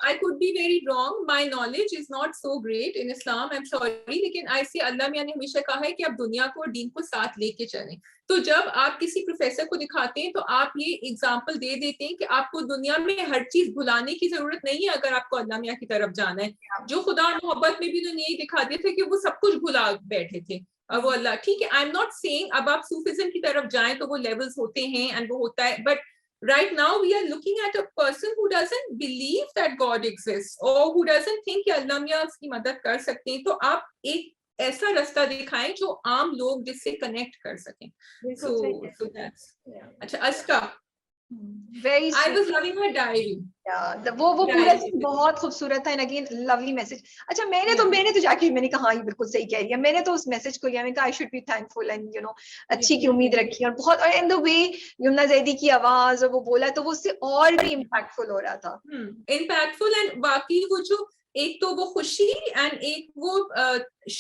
I could be very wrong, my knowledge is not so great in Islam, I'm sorry, लेकिन I see अल्लाह मियां ने हमेशा कहा है कि आप दुनिया को और दीन को साथ लेके चलें। तो जब आप किसी प्रोफेसर को दिखाते हैं तो आप ये एग्जाम्पल दे देते हैं कि आपको दुनिया में हर चीज भुलाने की जरूरत नहीं है अगर आपको अल्लाह मियां की तरफ जाना है। जो खुदा और मोहब्बत में भी तो यही दिखा दिए थे कि वो सब कुछ भुला बैठे थे और वो अल्लाह, ठीक है, आई एम नॉट सेइंग अब आप सूफिज्म की तरफ जाएं तो वो लेवल्स होते हैं एंड वो होता है, but right now we are looking at a person who doesn't believe that God exists or who doesn't think कि अल्लाह मियां उसकी मदद कर सकते हैं। तो आप एक ऐसा रास्ता दिखाएं जो आम लोग जिससे कनेक्ट कर सकें। so that's अच्छा Aska, very I was loving her diary. वो पूरा बहुत खूबसूरत था। Again lovely message. अच्छा, मैंने तो जाके मैंने कहा हाँ ये बिल्कुल सही कह रही है। मैंने तो उस मैसेज को लिया, मैंने कहा I should be thankful and you know अच्छी की उम्मीद रखी, और बहुत, और in the way Yamuna Zaidi की आवाज और वो बोला तो वो उससे और भी इम्पैक्टफुल हो रहा था। इम्पैक्टफुल एंड बाकी वो जो एक तो वो खुशी एंड एक वो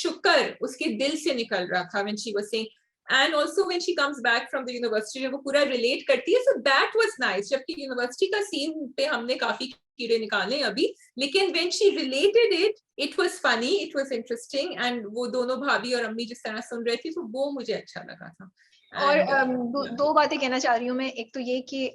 शुक्र उसके दिल से निकल रहा था when she was saying, and also when she comes back from the university वो पूरा relate करती है, so that was nice। जबकि यूनिवर्सिटी का सीन पे हमने काफी कीड़े निकाले अभी, लेकिन when she related it was funny, it was interesting, and वो दोनों भाभी और अम्मी जिस तरह सुन रही थी तो वो मुझे अच्छा लगा था। और दो बातें कहना चाह रही हूँ मैं। एक तो ये कि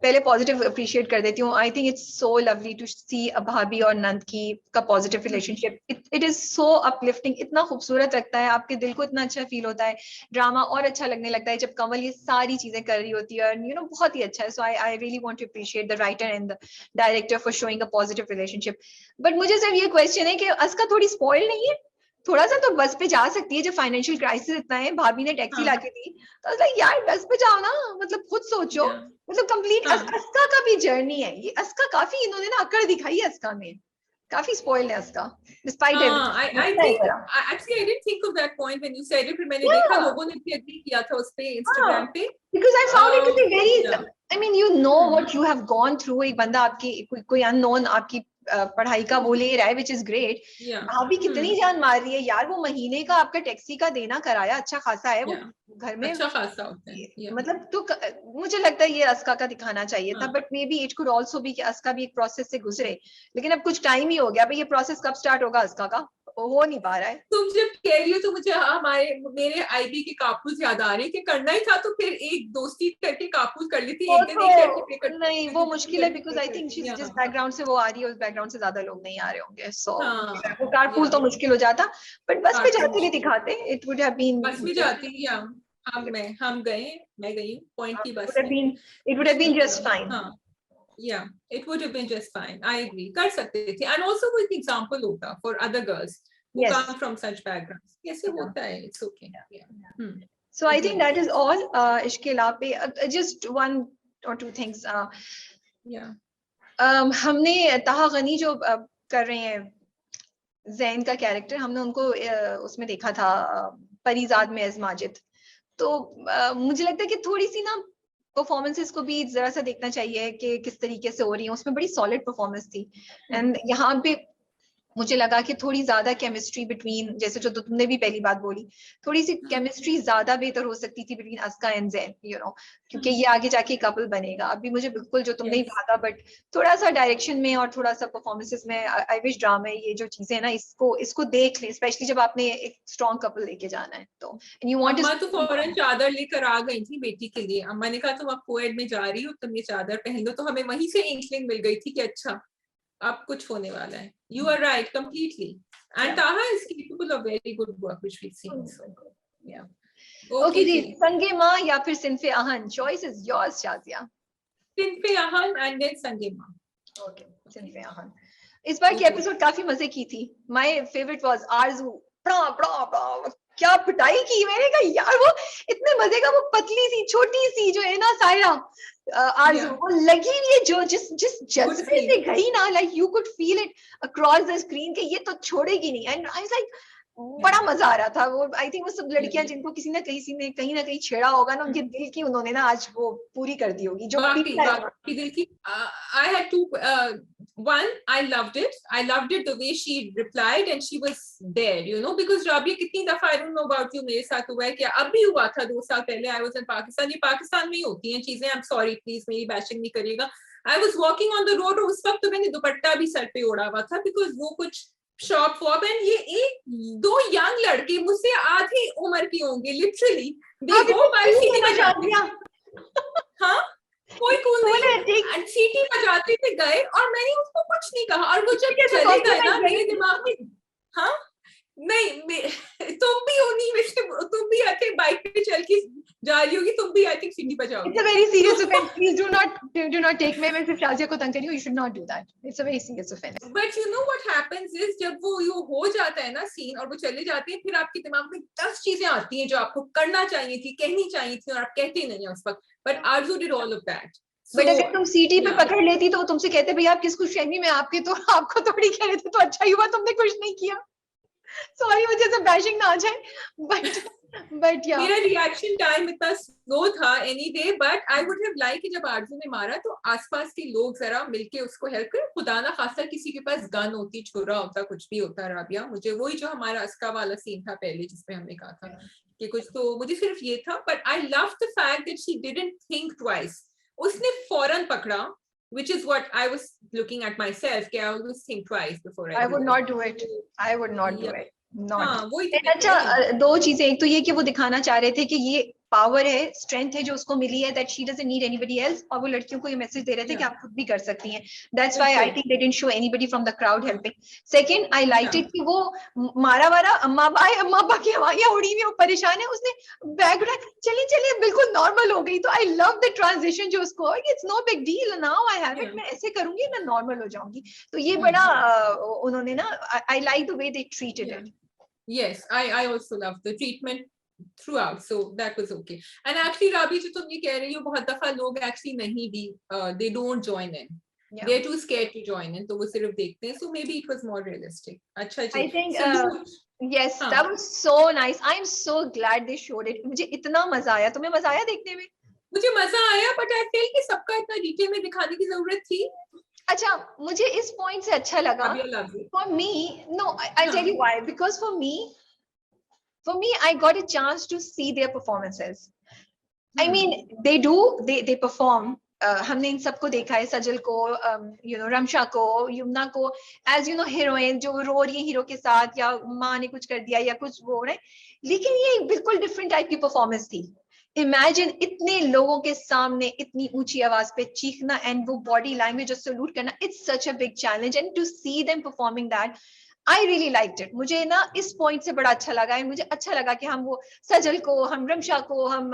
पहले पॉजिटिव अप्रिशिएट कर देती हूँ। I think it's so lovely to see भाभी और नंद की का positive relationship. It is so uplifting, इतना खूबसूरत लगता है, आपके दिल को इतना अच्छा फील होता है। ड्रामा और अच्छा लगने लगता है जब कमल ये सारी चीजें कर रही होती है, यू नो बहुत ही अच्छा है। So I really want to appreciate the writer and the director for showing a positive relationship. But मुझे सिर्फ ये क्वेश्चन है कि अस्का थोड़ी स्पॉइल नहीं है? थोड़ा सा तो बस पे जा सकती है, जब फाइनेंशियल क्राइसिस इतना है, भाभी ने टैक्सी लाके दी तो लाइक यार बस पे जाओ ना, मतलब खुद सोचो। मतलब कंप्लीट अस्का का भी जर्नी है ये। अस्का काफी इन्होंने ना अकड़ दिखाई है अस्का में, काफी स्पॉइल है Aska despite everything. I think actually I didn't think of that point when you said it, फिर मैंने देखा लोगों ने भी एग्री किया था उस पे इंस्टाग्राम पे, because I found it to be very I mean you know what you have gone through। एक बंदा आपकी कोई अननोन आपकी पढ़ाई का वो ले रहा है, विच इज ग्रेट। भाभी कितनी जान मार रही है यार। वो महीने का आपका टैक्सी का देना कराया अच्छा खासा है, वो घर में अच्छा खासा होता है। मतलब तो मुझे लगता है ये अस्का का दिखाना चाहिए था। But may be it could also भी कि अस्का भी एक प्रोसेस से गुजरे, लेकिन अब कुछ टाइम ही हो गया भाई। ये प्रोसेस कब स्टार्ट होगा अस्का का, हो नहीं पा रहा है। तुम जब कह रही हो तो मुझे मेरे आईबी के कापूस याद आ रही है कि करना ही था तो फिर एक दोस्ती करके कापूस कर ली थी, एक दिन एक करके नहीं वो मुश्किल है, बिकॉज आई थिंक जिस बैकग्राउंड से वो आ रही है उस बैकग्राउंड से ज्यादा लोग नहीं आ रहे होंगे। सो वो कारपूल तो मुश्किल हो जाता, बट बस पे जाते भी दिखाते। इट वुड हैव बीन, बस में जाती या हम गए, मैं गई पॉइंट की बस में, it would have been just fine. Yeah, it would have been just fine. I agree. कर सकते थे, and also वो एक example होता for other girls who come from such backgrounds. कैसे होता है? It's okay. So I think that is all. इश्क़-ए-ला पे just one or two things. हमने ताहा गनी जो कर रहे हैं जैन का कैरेक्टर, हमने उनको उसमें देखा था परीजाद में एज़ माजिद। तो मुझे लगता है कि थोड़ी सी ना परफॉर्मेंसेस को भी जरा सा देखना चाहिए कि किस तरीके से हो रही है, उसमें बड़ी सॉलिड परफॉर्मेंस थी। एंड यहाँ पे मुझे लगा कि थोड़ी ज्यादा केमिस्ट्री बिटवीन, जैसे जो तुमने भी पहली बात बोली, थोड़ी सी केमिस्ट्री ज्यादा बेहतर हो सकती थी between Aska and Zain, you know, क्योंकि ये आगे जाके कपल बनेगा। अभी मुझे बिल्कुल जो तुमने ही कहा था, बट थोड़ा सा डायरेक्शन में और थोड़ा सा परफॉर्मेंसेस में आई विश ड्रामा, ये जो चीजें है ना, इसको देख लें, स्पेशली जब आपने एक स्ट्रॉन्ग कपल लेके जाना है तो। यू वांट अम्मा तो फौरन चादर लेकर आ गई थी बेटी के लिए। अम्मा ने कहा तुम अब कोएड में जा रही हो, तुम ये चादर पहन लो। तो हमें वहीं से इंक्लिंग मिल गई थी कि अच्छा अब कुछ होने वाला है। You are right completely, and Taha is capable of very good work which we seen. Okay जी, संगे मां या फिर Sinfe Aahan, choice is yours Shazia. Sinfe Aahan and then Sange Mah. Okay, Sinfe Aahan. इस बार की एपिसोड काफी मजे की थी। माय फेवरेट वाज आरजू। बड़ा बड़ा बड़ा क्या पिटाई की, मैंने कहा यार वो इतने मजे का, वो पतली सी छोटी सी जो है ना सायरा, आरजू, वो लगी हुई है जो जिस जज्बे से गई ना, like you could feel it across the screen के ये तो छोड़ेगी नहीं। एंड आई वाज लाइक बड़ा मजा आ रहा था। वो आई थिंक वो सब लड़कियां जिनको किसी ना कहीं छेड़ा होगा ना, उनके दिल की उन्होंने ना आज वो पूरी कर दी होगी, जो दिल की। I had to one, I loved it the way she replied and she was there, you know, because Rabia कितनी दफा, I don't know about you, मेरे साथ हुआ है कि अब भी हुआ था 2 साल पहले, I was in पाकिस्तान। ये पाकिस्तान में ही होती हैं चीजें, I'm sorry please मेरी बैशिंग नहीं करिएगा। I was walking on the road और उस वक्त तो मैंने दुपट्टा भी सर पे ओढ़ा हुआ था, because वो कुछ शॉप वॉप, एंड ये एक 2 यंग लड़के मुझसे आधी उम्र की होंगे लिटरली, दे गो बाय सीटी बजाते। हाँ, कोई कूल नहीं, एंड सीटी बजाते थे गए, और मैंने उसको कुछ नहीं कहा। और वो जब चले गए ना, मेरे दिमाग में, हाँ नहीं तुम भी उन्हीं में से, तुम भी आके बाइक पे चल के जा रही होगी, तुम भी आई थिंक सीटी बजाओगी। It's a very serious offense. Please do not take me, मैं सिर्फ शाजिया को तंग कर रही हूँ, you should not do that. It's a very serious offense. But you know what happens is, जब वो हो जाता है ना सीन और वो चले जाते हैं, फिर आपके दिमाग में 10 चीजें आती हैं जो आपको करना चाहिए थी, कहनी चाहिए थी, और आप कहते नहीं है उस वक्त। But Arzu did all of that. But अगर तुम सीटी पे पकड़ लेती तो तुमसे कहते भैया आप किस खुशफहमी में, आपके तो आपको थोड़ी कह रहे थे, तो अच्छा ही हुआ तुमने कुछ नहीं किया। सॉरी मुझे सब बैशिंग ना आ जाए, बट या मेरा रिएक्शन टाइम इतना स्लो था anyway, but I would have like कि जब आरजू ने मारा तो आसपास के लोग जरा मिलके उसको हेल्प करें। खुदा ना खासा किसी के पास गन होती, छुरा होता, कुछ भी होता राबिया। मुझे वही जो हमारा अस्का वाला सीन था पहले, जिसमें हमने कहा था कि कुछ, तो मुझे सिर्फ ये था। But I love the fact that she didn't think twice, उसने फौरन पकड़ा, which is what I was looking at myself, कि I always think twice before I would not do it. I would not do it. हाँ, अच्छा, 2 चीजें, एक तो ये कि वो दिखाना चाह रहे थे कि ये पावर है, स्ट्रेंथ है जो उसको मिली है, that she doesn't need anybody else, और वो लड़कियों को ये मैसेज दे रहे थे कि आप खुद भी कर सकती हैं। That's why I think they didn't show anybody from the crowd helping. Second, I liked it कि वो मारा वारा अम्मा अब्बा की हवाइयां उड़ी हुई, वो परेशान है, उसने बैग उठा, चलिए बिल्कुल नॉर्मल हो गई। तो आई लव द ट्रांजिशन जो उसको, it's no big deal, now I have it, मैं ऐसे करूंगी ना नॉर्मल हो जाऊंगी। तो ये बड़ा उन्होंने ना, I like the way they treated it. Yes, I also love the treatment throughout, so that was okay. And actually Rabi, जो तुम ये कह रही हो, बहुत दफा लोग actually नहीं भी, they don't join in, they're too scared to join in, तो वो सिर्फ देखते हैं, so maybe it was more realistic. अच्छा जी, I think yes, that was so nice. I am so glad they showed it. मुझे इतना मजा आया। तुम्हें मजा आया देखने में? मुझे मजा आया, but I feel कि सबका इतना डिटेल में दिखाने की जरूरत थी। अच्छा, मुझे इस पॉइंट से अच्छा लगा। For me, no, I'll tell you why. Because for me, I got a chance to see their performances. I mean, they perform. हमने इन सबको देखा है, सजल को, रमशा को, यमुना को, as you know, हीरोइन जो रो रही है हीरो के साथ, या माँ ने कुछ कर दिया या कुछ वो है, लेकिन ये बिल्कुल डिफरेंट टाइप की परफॉर्मेंस थी। इमेजिन इतने लोगों के सामने इतनी ऊंची आवाज पे चीखना, एंड वो बॉडी लैंग्वेज जो सल्यूट करना, it's such a big challenge, and to see them performing that, I really liked it. मुझे ना इस पॉइंट से बड़ा अच्छा लगा है। मुझे अच्छा लगा कि हम वो सजल को, हम रमशा को, हम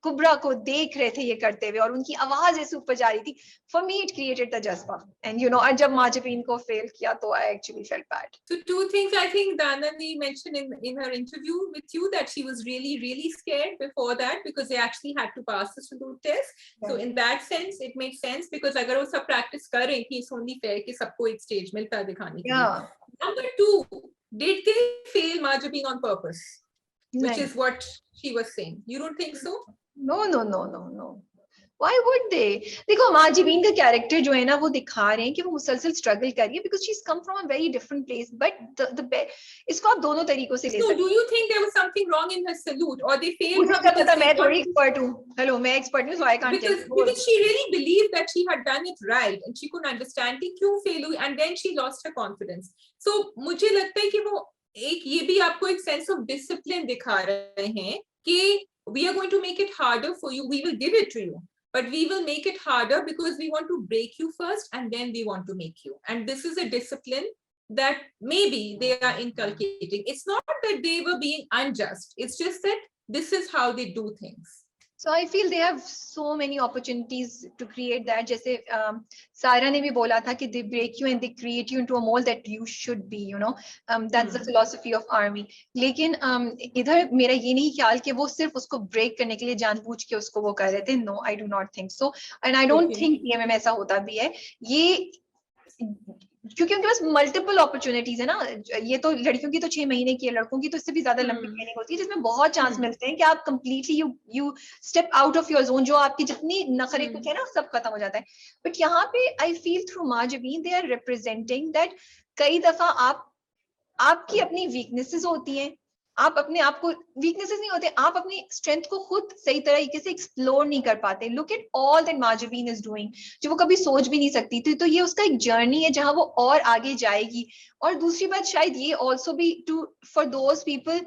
कुबरा को देख रहे थे ये करते हुए, और उनकी आवाज ऐसे ऊपर जा रही थी। For me it created the जज्बा, एंड और जब माजबीन को फेल किया तो I actually felt bad. So 2 things I think Danani mentioned in her interview with you, that she was really scared before that because they actually had to pass the salute test. So in that sense it makes sense, because अगर वो सब practice कर रही थी, it's only fair कि सबको एक stage मिलता है दिखाने के लिए। Number 2, did they fail Majabin on purpose? Which is what she was saying. You don't think so? No. Why would they? देखो माजिबीन का कैरेक्टर जो है ना वो दिखा रहे हैं कि वो मुसलसल स्ट्रगल कर रही है because she's come from a very different place, but इसको आप दोनों तरीकों से ले So सकते do you think there was something wrong in her salute, or they हैं। failed मुझे her क्या because पता, they मैं थोड़ी want, एक्सपर्ट हूँ, हेलो मैं एक्सपर्ट हूँ, so I can't tell you। because she really believed that she had done it right and she couldn't understand कि क्यों fail हुई, and then she lost her confidence. So मुझे लगता है कि वो एक ये भी आपको एक sense of discipline दिखा रहे हैं कि we are going to make it harder for you, we will give it to you, but we will make it harder because we want to break you first and then we want to make you. And this is a discipline that maybe they are inculcating. It's not that they were being unjust, it's just that this is how they do things. So I feel they have so many opportunities to create that. जैसे सारा ने भी बोला था कि they break you and they create you into a mold that you should be, you know. That's the philosophy of army. लेकिन इधर मेरा ये नहीं ख्याल कि वो सिर्फ उसको break करने के लिए जानबूझ के उसको वो कर रहे थे. No, I do not think so. And I don't think PMM में ऐसा होता भी है. ये क्योंकि उनके पास मल्टीपल अपॉर्चुनिटीज है ना. ये तो लड़कियों की तो 6 महीने की है, लड़कों की तो इससे भी ज्यादा लंबी ट्रेनिंग होती है जिसमें बहुत चांस मिलते हैं कि आप completely you step out of your zone. जो आपकी जितनी नखरे कुछ है ना सब खत्म हो जाता है. बट यहाँ पे I feel through Mahjabeen they are representing that कई दफा आपकी अपनी वीकनेसेस होती हैं, आप अपने आप को, वीकनेसेस नहीं होते, आप अपनी स्ट्रेंथ को खुद सही तरीके से एक्सप्लोर नहीं कर पाते. Look at all that Mahjabeen is doing, जो वो कभी सोच भी नहीं सकती थी. तो ये उसका एक जर्नी है जहां वो और आगे जाएगी. और दूसरी बात शायद ये ऑल्सो भी टू फॉर दोज पीपल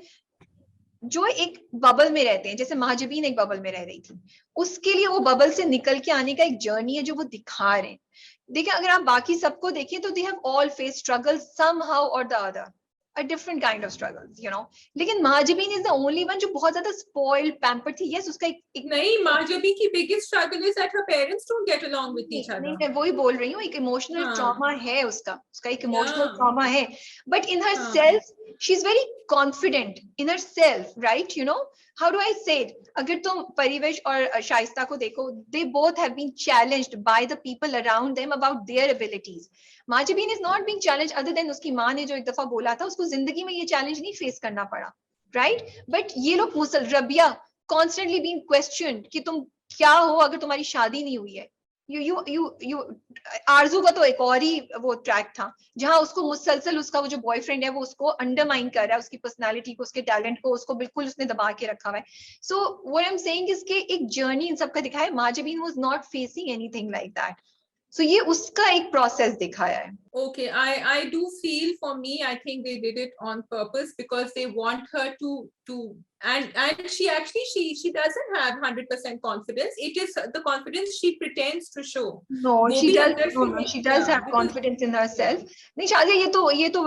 जो एक बबल में रहते हैं, जैसे माजिबीन एक बबल में रह रही थी, उसके लिए वो बबल से निकल के आने का एक जर्नी है जो वो दिखा रहे हैं. देखिए अगर आप बाकी सबको देखें तो they have all face struggle somehow और the other, a different kind of struggles, you know. लेकिन माजिबीन is the only one जो बहुत ज्यादा spoiled, pampered थी. Yes, उसका एक नहीं, माजिबी की biggest struggle is that her parents don't get along with each other. नहीं, मैं वही बोल रही हूँ, एक इमोशनल ट्रॉमा है उसका एक इमोशनल ट्रॉमा है. But in herself she is very confident in herself, right, you know. How do I say it? अगर तुम परिवेश और शाइस्ता को देखो, they both have been challenged by the people around them about their abilities. Mahjabeen is not being challenged other than उसकी माँ ने जो एक दफा बोला था, उसको जिंदगी में ये चैलेंज नहीं फेस करना पड़ा, राइट. बट ये लोग रबिया कॉन्स्टेंटली बीइंग क्वेश्चनड कि तुम क्या हो अगर तुम्हारी शादी नहीं हुई है. यू आरजू का तो एक और ही वो ट्रैक था जहां उसको मुसलसल उसका वो जो बॉयफ्रेंड है वो उसको अंडरमाइन कर रहा है, उसकी पर्सनालिटी को, उसके टैलेंट को, उसको बिल्कुल उसने दबा के रखा हुआ है. So what I am saying is कि एक जर्नी इन सबका दिखाया. Mahjabeen was not facing anything like that. So ये उसका एक प्रोसेस दिखाया है. Okay, I do feel, for me, I think they did it on purpose because they want her to and she actually she doesn't have 100% confidence. It is the confidence she pretends to show. No, she does have confidence in herself. नहीं शादी, ये तो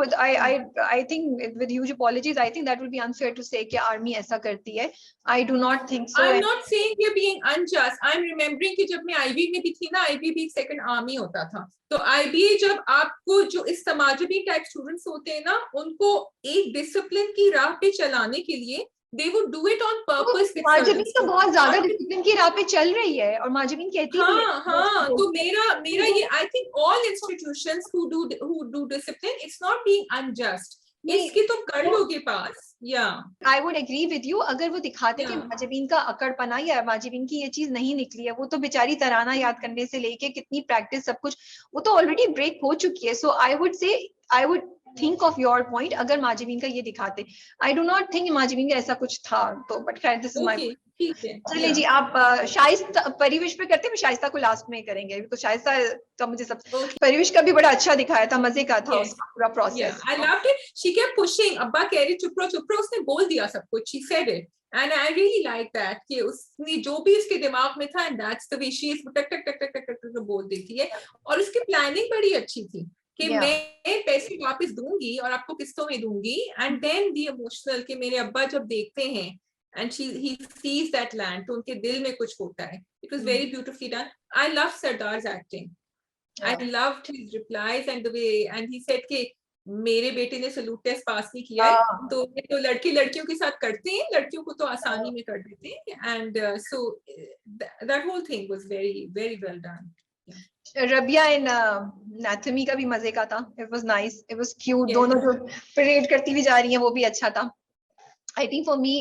I think with huge apologies, I think that will be unfair to say कि army ऐसा करती है. I do not think so. I'm not saying you're being unjust. I'm remembering कि जब मैं IB में भी थी ना, IB भी सेकंड आर्मी होता था. तो IB जब आपको जो इस समाजी टाइप स्टूडेंट्स होते हैं ना, उनको एक डिसिप्लिन की राह पे चलाने के लिए they would do it on purpose. माजिबीन तो बहुत ज्यादा डिसिप्लिन की राह पे चल रही है और माजिबीन कहती है. हाँ, तो मेरा ये, I think all institutions who do discipline, it's not being unjust. इसकी तो कर लोगे पास. I would agree with you. अगर वो दिखाते कि माजिबीन का अकड़पना या माजिबीन की ये चीज नहीं निकली है, वो तो बेचारी तराना याद करने से लेके कितनी प्रैक्टिस सब कुछ वो तो ऑलरेडी ब्रेक हो चुकी है. सो I would think of your point अगर माजिबीन का ये दिखाते. I do not think माजिबीन का ऐसा कुछ था. तो बट खैर दिस इज माय. चलिए जी, आप शाइस्ता परिवेश पे करते हैं, शाइस्ता को लास्ट में करेंगे बिकॉज़ शाइस्ता का मुझे सब परिवेश का भी बड़ा अच्छा दिखाया था, मजे का था उसका पूरा process. I loved it. She kept pushing. अब्बा कह रही चुप रहो, उसने बोल दिया सब कुछ. She said it. And I really like that कि उसने जो भी उसके दिमाग में था, and that's the way she is टक टक टक टक टक बोल देती है. और उसकी प्लानिंग बड़ी अच्छी थी कि मैं पैसे वापस दूंगी और आपको किस्तों में दूंगी. And then the emotional कि मेरे अब्बा जब देखते हैं and he sees that land, तो उनके दिल में कुछ होता है. It was very beautifully done. I love Sardar's acting. I loved his replies and the way, and he said कि मेरे बेटे ने सलूट टेस्ट पास नहीं किया है, तो लड़के लड़कियों के साथ करते हैं, लड़कियों को तो आसानी में कर देते हैं. And so that whole thing was very very well done. Rabia इन नाथमी का भी मजे का था. It was nice. It was cute. दोनों जो परेड करती हुई जा रही हैं वो भी अच्छा था. I think for me,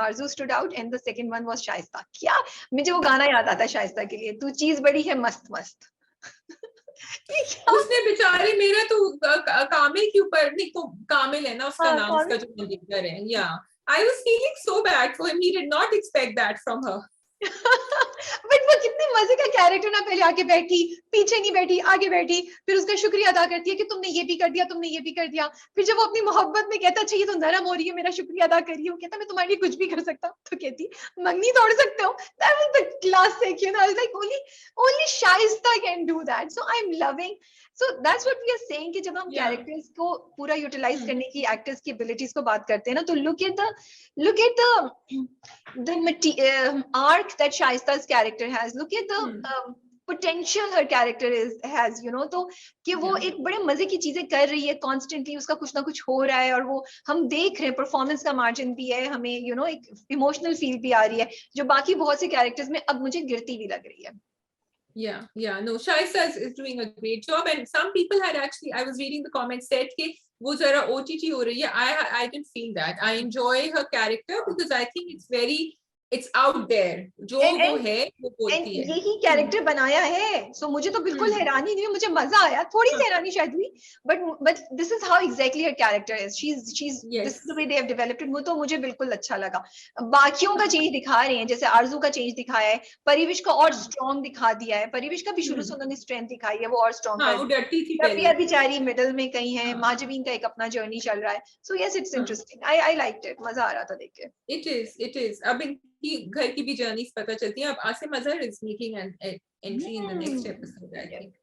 Arzu stood out, and the second one was Shaista. क्या मुझे वो गाना याद आता है शाइस्ता के लिए, तू चीज बड़ी है मस्त मस्त. ये क्या? उसने बेचारी, मेरा तो कामिल के ऊपर, नहीं तो कामिल है ना उसका नाम, उसका जो म्यूजिकर है. या I was feeling so bad for him. He did not expect that from her. But वो कितने मजे का कैरेक्टर ना, पहले आके बैठी, पीछे नहीं बैठी, आगे बैठी, फिर उसका शुक्रिया अदा करती है कि तुमने ये भी कर दिया, तुमने ये भी कर दिया. फिर जब वो अपनी मोहब्बत में कहता अच्छा ये तो नरम हो रही है, मेरा शुक्रिया अदा करिए, वो कहता मैं तुम्हारे लिए कुछ भी कर सकता हूँ, तो कहती मंगनी तोड़ सकते हो. That was the classic, you know. I was like only Shaista can do that. So I'm loving. So that's what we are saying कि जब हम कैरेक्टर्स को पूरा यूटिलाइज करने की, एक्टर्स की एबिलिटीज को बात करते हैं ना, तो look at the arc that Shaista's character has. Look at the potential her character has, you know. तो कि वो एक बड़े मजे की चीजें कर रही है, कॉन्स्टेंटली उसका कुछ ना कुछ हो रहा है, और वो हम देख रहे हैं, परफॉर्मेंस का मार्जिन भी है, हमें यू नो एक इमोशनल फील भी आ रही है, जो बाकी बहुत से कैरेक्टर्स में अब मुझे गिरती भी लग रही है. Yeah, no, Shaista is doing a great job, and some people had actually, I was reading the comments, said कि वो जरा OTT हो रही है. I didn't feel that. I enjoy her character because I think it's out there. जो वो है वो बोलती है. यही कैरेक्टर बनाया है, सो मुझे तो बिल्कुल हैरानी नहीं, मुझे मजा आया, थोड़ी सी हैरानी शायद हुई, but this is how exactly her character is. She's this is the way they have developed it. वो तो मुझे बिल्कुल अच्छा लगा. बाकियों का चेंज दिखा रहे हैं, जैसे आरजू का चेंज दिखाया है, परिविश का और स्ट्रॉन्ग दिखा दिया है. परिविश का भी शुरू से उन्होंने स्ट्रेंथ दिखाई है, वो और स्ट्रॉन्ग कर दिया. बेचारी मिडल में कहीं है, माजवीन का एक अपना जर्नी चल रहा है. So yes, it's interesting. I liked it. मजा आ रहा था देख के. It is. अब इनकी घर की भी जर्नीज पता चलती है. अब Asim Azhar is making an entry in the next episode, I think.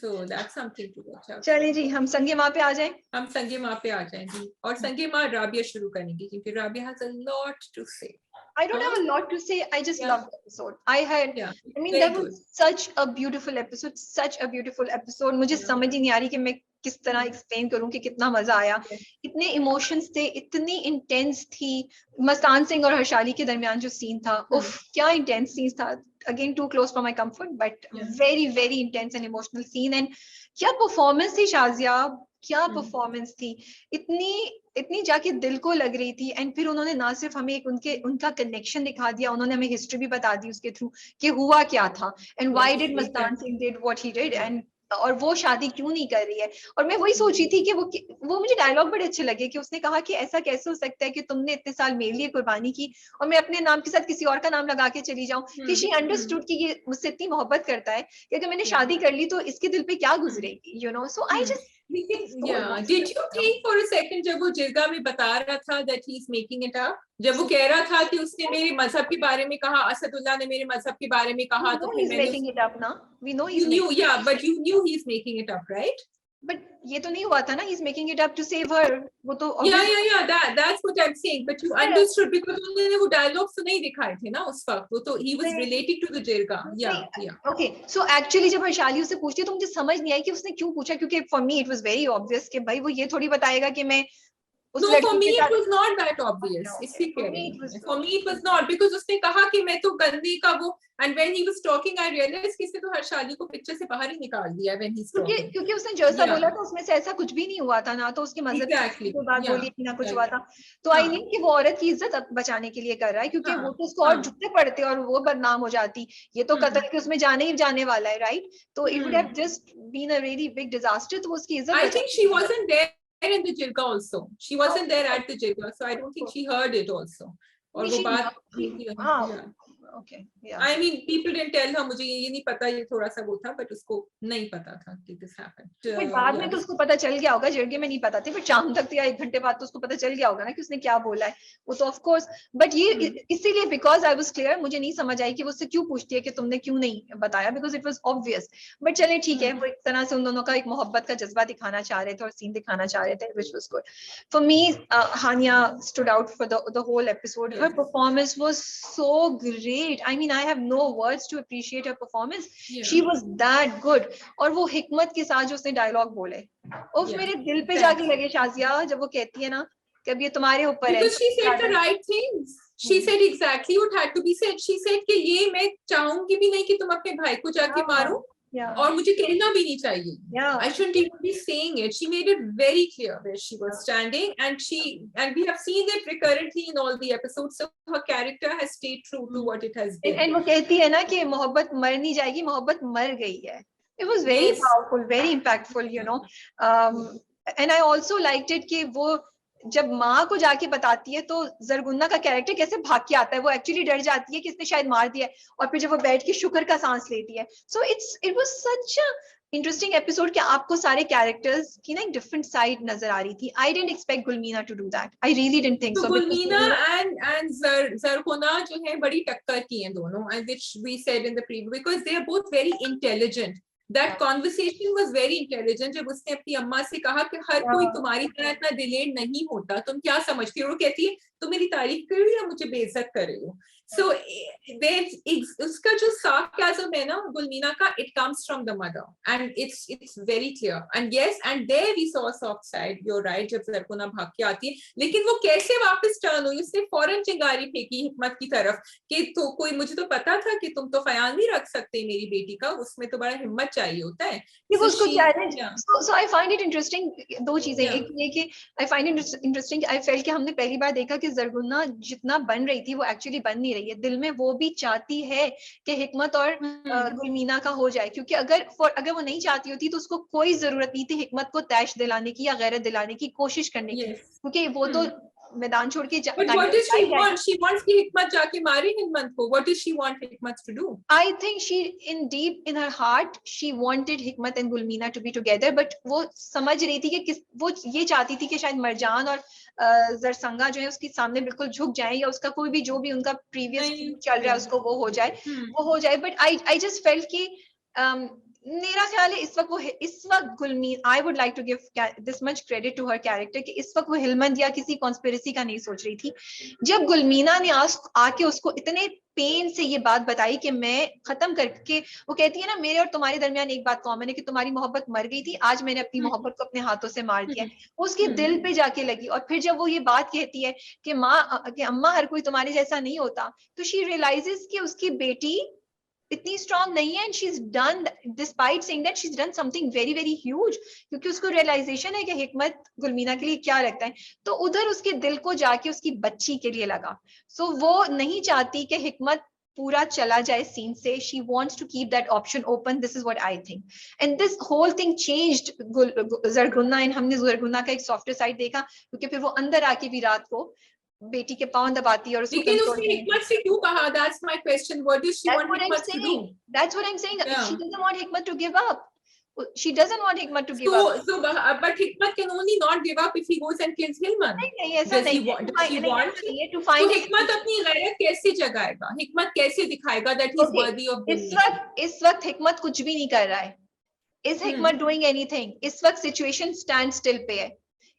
So that's something to watch out. चलिए जी, हम संगे माँ पे आ जाएं. हम संगे माँ पे आ जाएंगे, और संगे माँ राबिया शुरू करेंगी, क्योंकि Rabia has a lot to say. I don't have a lot to say. I just loved the episode. I mean, that was such a beautiful episode. Such a beautiful episode. मुझे समझ ही नहीं आ रही कि मैं किस तरह एक्सप्लेन करूं कि कितना मजा आया. इतने इमोशंस थे, इतनी इंटेंस थी. मस्तान सिंह और हर्षाली के दरमियान जो सीन था, उफ क्या इंटेंस सीन था. Again, too close for my comfort, but very, very intense and emotional scene. And क्या परफॉर्मेंस थी शाजिया, क्या परफॉर्मेंस थी. इतनी जाके दिल को लग रही थी. एंड फिर उन्होंने ना सिर्फ हमें एक उनका कनेक्शन दिखा दिया, उन्होंने हमें हिस्ट्री भी बता दी उसके थ्रू कि हुआ क्या था, and why did Mastan Singh did what he did, and और वो शादी क्यों नहीं कर रही है. और मैं वही सोच रही थी कि वो मुझे डायलॉग बड़े अच्छे लगे कि उसने कहा कि ऐसा कैसे हो सकता है कि तुमने इतने साल मेरे लिए कुर्बानी की और मैं अपने नाम के साथ किसी और का नाम लगा के चली जाऊं. कि शी अंडरस्टूड कि ये मुझसे इतनी मोहब्बत करता है कि अगर मैंने शादी कर ली तो इसके दिल पे क्या गुजरेगी, you know. So I just Did you think for a second जब वो जिरगा में बता रहा था that he's making it up, जब वो कह रहा था कि उसने मेरे मजहब के बारे में कहा, असदुल्ला ने मेरे मजहब के बारे में कहा, तो he's making it up now. We know he's but you knew he's making it up, right? But ये तो नहीं हुआ था ना, he's making it up to save her. वो तो that's what I'm saying. But you understood because उन्होंने वो dialogues तो नहीं दिखाए थे ना उस वक्त. वो तो he was relating to the jirga. Okay, so actually जब हर्षाली उससे पूछती है तो मुझे समझ नहीं आई कि उसने क्यों पूछा, क्योंकि for me it was very obvious कि भाई वो ये थोड़ी बताएगा कि मैं No, for me it was not that obvious. For me it was not, because उसने कहा कि मैं तो गंदी का वो, and when he was talking I realized कि इसने तो हर्षाली को पिक्चर से बाहर ही निकाल दिया when he's talking. क्योंकि उसने जैसा बोला था उसमें से ऐसा कुछ भी नहीं हुआ था ना, तो उसकी मजहब की बात बोली ना कुछ हुआ था. तो आई नीड कि वो औरत की इज्जत बचाने के लिए कर रहा है, क्योंकि वो तो उसको और झुकते पड़ते और वो बदनाम हो जाती. ये तो कत्ल के उसमें जाने वाला है, राइट. तो it would have just been a really big disaster. तो उसकी इज्जत I think she wasn't there in the jirga also. She wasn't there at the jirga, so I don't think she heard it also. और वो बात Okay, yeah. I mean, people didn't tell her. मुझे ये नहीं पता, ये थोड़ा सा वो था, but उसको नहीं पता था कि this happened. But बाद में तो उसको पता चल गया होगा, जिरगे में नहीं पता थी, but शाम तक या 1 घंटे बाद तो उसको पता चल गया होगा ना कि उसने क्या बोला है. वो तो of course, but ये इसीलिए because I was clear, मुझे नहीं समझ आई कि वो उससे क्यों पूछती है कि तुमने क्यों नहीं बताया, because it was obvious. But चले ठीक है, वो एक तरह से उन दोनों का एक मोहब्बत का जज्बा दिखाना चाह रहे थे और सीन दिखाना चाह रहे थे, which was good. For me, Hania stood out for the whole episode. Her performance was so great. I mean, I have no words to appreciate her performance. She was that good. और वो हिकमत के साथ जो उसने dialogue बोले, उफ मेरे दिल पे जाके लगे शाजिया, जब वो कहती है ना कि अब ये तुम्हारे ऊपर है. Because she said the right things. She said exactly what had to be said. She said कि ये मैं चाहूंगी भी नहीं कि तुम अपने भाई को जाके मारो, Yeah. और मुझे कहना भी नहीं चाहिए. Yeah. I shouldn't even be saying it. She made it very clear where she was standing, and we have seen it recurrently in all the episodes. So her character has stayed true to what it has been. And वो कहती है ना कि मोहब्बत मर नहीं जाएगी, मोहब्बत मर गई है. It was very Yes. powerful, very impactful, you know. And I also liked it कि वो जब माँ को जाके बताती है तो जरगुन्ना का कैरेक्टर कैसे भाग के आता है. वो एक्चुअली डर जाती है कि इसने शायद मार दिया है, और फिर जब वो बैठ के शुक्र का सांस लेती है. So it was such a interesting episode कि आपको सारे कैरेक्टर्स की ना एक डिफरेंट साइड नजर आ रही थी. I didn't expect Gulmeena to do that. I really didn't think so. Gulmeena and Zarghuna जो है बड़ी टक्कर की हैं दोनों, and which we said in the preview, because they are both very intelligent. That conversation was very intelligent. जब उसने अपनी अम्मा से कहा कि हर कोई तुम्हारी तरह इतना डिलेड नहीं होता, तुम क्या समझती हो, वो कहती है तुम मेरी तारीफ कर रही हो या मुझे बेइज्जत कर रही हो. So उसका जो sarcasm है ना गुलमीना का, it comes from the mother, and it's very clear. And yes, and there we saw a soft side. You're right, जब ज़रगुना भाग के आती है, लेकिन वो कैसे वापस टर्न हुई, उसने फौरन चिंगारी फेंकी हिकमत की तरफ कि तो कोई, मुझे तो पता था कि तुम तो ख्याल नहीं रख सकते मेरी बेटी का, उसमें तो बड़ा हिम्मत चाहिए होता है. So I find it interesting. दो चीजें, एक ये कि I find it interesting. I felt कि हमने पहली बार देखा कि ज़रगुना जितना बन रही थी वो एक्चुअली बन नहीं रही है. दिल में वो भी चाहती है कि हिकमत और गुलमीना का हो जाए, क्योंकि अगर वो नहीं चाहती होती तो उसको कोई जरूरत नहीं थी हिकमत को तैश दिलाने की या गैरत दिलाने की कोशिश करने की, क्योंकि वो तो मैदान छोड़ के But what does she want? She wants कि हिकमत जाके मारे हिकमत को. What does she want Hikmat to do? I think she, in deep in her heart, she wanted Hikmat and Gulmeena to be together, but वो समझ रही थी कि वो ये चाहती थी कि शायद मरजान और जरसंगा जो है उसके सामने बिल्कुल झुक जाए, या उसका कोई भी जो भी उनका प्रीवियस चल रहा है उसको वो हो जाए. But I just felt कि मेरा ख्याल है इस वक्त Gulmeena, I would like to give this much credit to her character कि इस वक्त वो हिलमंद या किसी कॉन्स्पिरेसी का नहीं सोच रही थी. जब गुलमीना ने आके उसको इतने पेन से ये बात बताई कि मैं खत्म करके, वो कहती है ना मेरे और तुम्हारे दरमियान एक बात कॉमन है कि तुम्हारी मोहब्बत मर गई थी, आज मैंने अपनी मोहब्बत को अपने हाथों से मार दिया. उसके दिल पे जाके लगी. और फिर जब वो ये बात कहती है कि अम्मा हर कोई तुम्हारे जैसा नहीं होता, तो शी रियलाइजेस कि उसकी बेटी इतनी स्ट्रांग नहीं है, and she is done, despite saying that she is done something very very huge, क्योंकि उसको रियलाइजेशन है कि हिकमत गुलमीना के लिए क्या लगता है. तो उधर उसके दिल को जाके उसकी बच्ची के लिए लगा. सो वो नहीं चाहती कि हिकमत पूरा चला जाए सीन से. She wants to keep that option open. This is what I think, and this whole thing changed Zarguna. And हमने ज़रगुना का एक सॉफ्टवेयर साइड देखा, क्योंकि फिर वो अंदर आके भी रात को बेटी के पांव दबाती है और उसको लेकिन उसने हिकमत से क्यों कहा? That's my question. What does she want Hikmat to do? That's what I'm saying. She doesn't want Hikmat to give up. She doesn't want Hikmat to give up. But Hikmat can only not give up if he goes and kills Hilman. नहीं, ऐसा नहीं. Does he want to find? तो हिकमत अपनी गैरत कैसे जगाएगा? हिकमत कैसे दिखाएगा that he is worthy of? इस वक्त हिकमत कुछ भी नहीं कर रहा है. Is Hikmat doing anything? इस वक्त situation stand still पे है.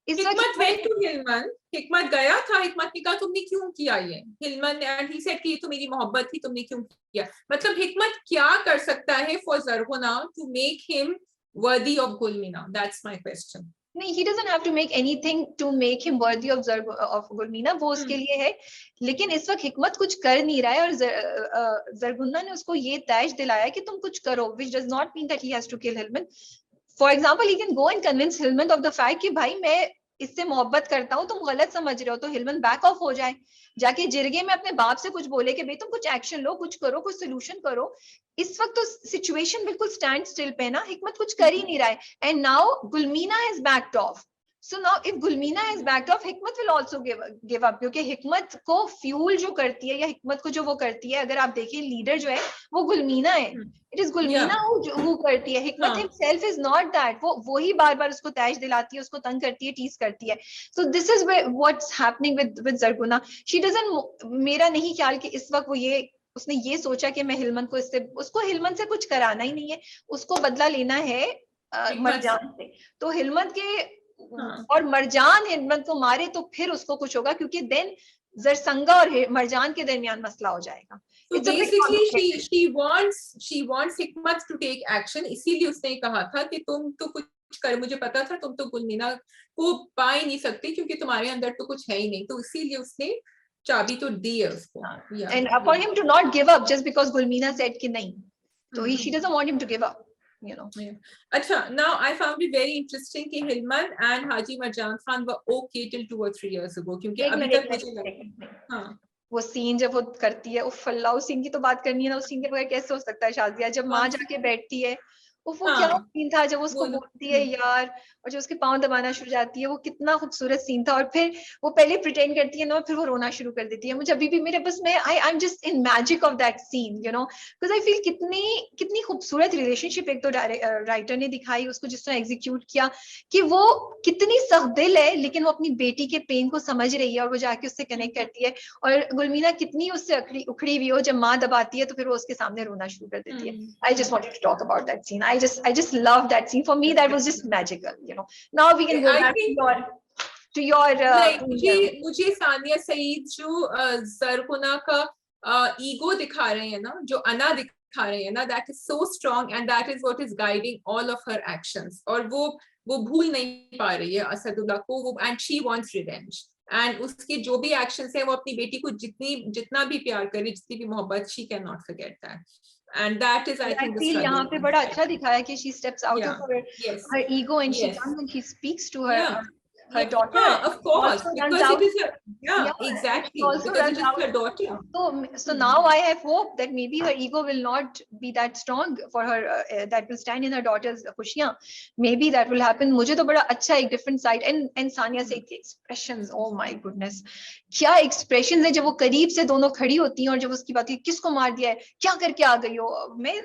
हिकमत went to Hilman. हिकमत गया था, हिकमत ने कहा तुमने क्यों किया ये? हिलमन and he said कि ये तो मेरी मोहब्बत थी, तुमने क्यों किया? मतलब हिकमत क्या कर सकता है for Zarghuna to make him worthy of Gulmeena? That's my question. नहीं, he doesn't have to make anything to make him worthy of Gulmeena. वो उसके लिए है, लेकिन इस वक्त हिकमत कुछ कर नहीं रहा है, और ज़रगुना ने उसको ये तैश दिलाया कि तुम कुछ करो, which does not mean that he has to kill Hilman. For example, he can go and convince Hilman of the fact कि भाई मैं इससे मोहब्बत करता हूँ, तुम गलत समझ रहे हो, तो हिलमन बैक ऑफ हो जाए, जाके जिरगे में अपने बाप से कुछ बोले कि भाई तुम कुछ एक्शन लो, कुछ करो, कुछ सोल्यूशन करो. इस वक्त तो सिचुएशन बिल्कुल स्टैंड स्टिल पे ना, हिकमत कुछ कर ही नहीं रहा है. And now Gulmeena has backed off. So now if Gulmeena is backed off, Hikmat will also give up, क्योंकि हिकमत को फ्यूल जो करती है, या हिकमत को जो वो करती है, अगर आप देखिए लीडर जो है वो गुलमीना है. It is Gulmeena who करती है. हिकमत himself is not that. वो ही बार बार उसको तैश दिलाती है, उसको तंग करती है, टीज करती है. So this is what's happening with Zarghuna. She doesn't, मेरा नहीं ख्याल कि इस वक्त वो उसने ये सोचा कि मैं हिलमन को उसको हिलमन से कुछ कराना ही नहीं है, उसको बदला लेना है मरजान से. तो हिलमत के और मरजान हिलमत को मारे तो फिर उसको कुछ होगा, क्योंकि देन जरसंगा और मरजान के दरमियान मसला हो जाएगा. So basically she wants Hikmat to take action. इसीलिए उसने कहा था कि तुम तो कुछ कर, मुझे पता था तुम तो गुलमीना को पा ही नहीं सकती क्योंकि तुम्हारे अंदर तो कुछ है ही नहीं, तो इसीलिए उसने चाबी तो दी है उसको. And for him to not give up just because Gulmeena said कि नहीं, तो she doesn't want him to give up. you know. Acha, now I found it very interesting कि Hillman and Haji Marjan Khan were okay till 2 or 3 years ago, क्योंकि अभी तक मुझे लगा, हाँ, वो सीन जब वो करती है, उफ अल्लाह, उस सीन की तो बात करनी है ना, उस सीन के बगैर कैसे हो सकता है शाजिया, जब माँ जाके बैठती है, वो क्या सीन था जब उसको बोलती है यार, और जो उसके पाँव दबाना शुरू जाती है, वो कितना खूबसूरत सीन था। और फिर वो पहले प्रिटेंड करती है ना, फिर वो रोना शुरू कर देती है। मुझे अभी भी मेरे बस में I am just in magic of that scene, you know, because I feel कितनी खूबसूरत रिलेशनशिप एक तो राइटर ने दिखाई, उसको जिस तरह एग्जीक्यूट किया, कि वो कितनी सख्त दिल है लेकिन वो अपनी बेटी के पेन को समझ रही है और वो जाके उससे कनेक्ट करती है। और गुलमीना कितनी उससे उखड़ी हुई हो, जब माँ दबाती है तो फिर वो उसके सामने रोना शुरू कर देती है। I just wanted to talk about that scene. I just love that scene. For me, that was just magical. You know. Now we can go back to your. मुझे सानिया सईद जो ज़रकुना का ईगो दिखा रहे हैं ना, जो अना दिखा रहे हैं ना, that is so strong and that is what is guiding all of her actions. और वो भूल नहीं पा रही है असदुल्ला को, and she wants revenge. And उसके जो भी actions हैं, वो अपनी बेटी को जितना भी प्यार करे, जितनी भी मोहब्बत, she cannot forget that. And that is, I think, the struggle. यहाँ पे बड़ा अच्छा दिखाया कि she steps out of her ego and she comes and she speaks to her daughter. Of course, because it is her, exactly, because it is her daughter. So now I have hope that maybe her ego will not be that strong for her, that will stand in her daughter's खुशियाँ. Maybe that will happen. मुझे तो बड़ा अच्छा एक different side, and Sania से के expressions, oh my goodness, क्या expressions है जब वो करीब से दोनों खड़ी होती हैं और जब उसकी बात है किसको मार दिया है, क्या करके आ गई हो, मैं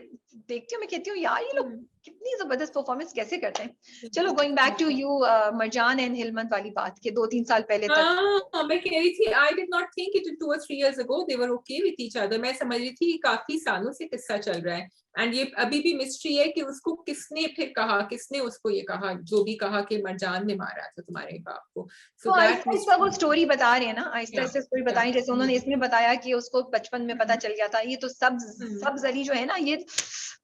देखती हूँ, मैं कहती हूँ यार ये लोग कितनी जबरदस्त परफॉर्मेंस कैसे करते हैं। चलो going back to you, Marjan and Hilman वाली बात के 2-3 साल पहले तक मैं कह रही थी, I did not think it 2 or 3 years ago they were okay with each other. मैं समझ रही थी काफी सालों से किस्सा चल रहा है, एंड ये अभी भी मिस्ट्री है कि उसको किसने फिर कहा, किसने उसको ये कहा, जो भी कहा कि मरजान ने मारा था तुम्हारे बाप को। तो आहिस्ता वो स्टोरी बता रहे हैं ना, आहिस्ता स्टोरी बता रही है, जैसे उन्होंने इसमें बताया कि उसको बचपन में पता चल गया था। ये तो सब जरी जो है ना, ये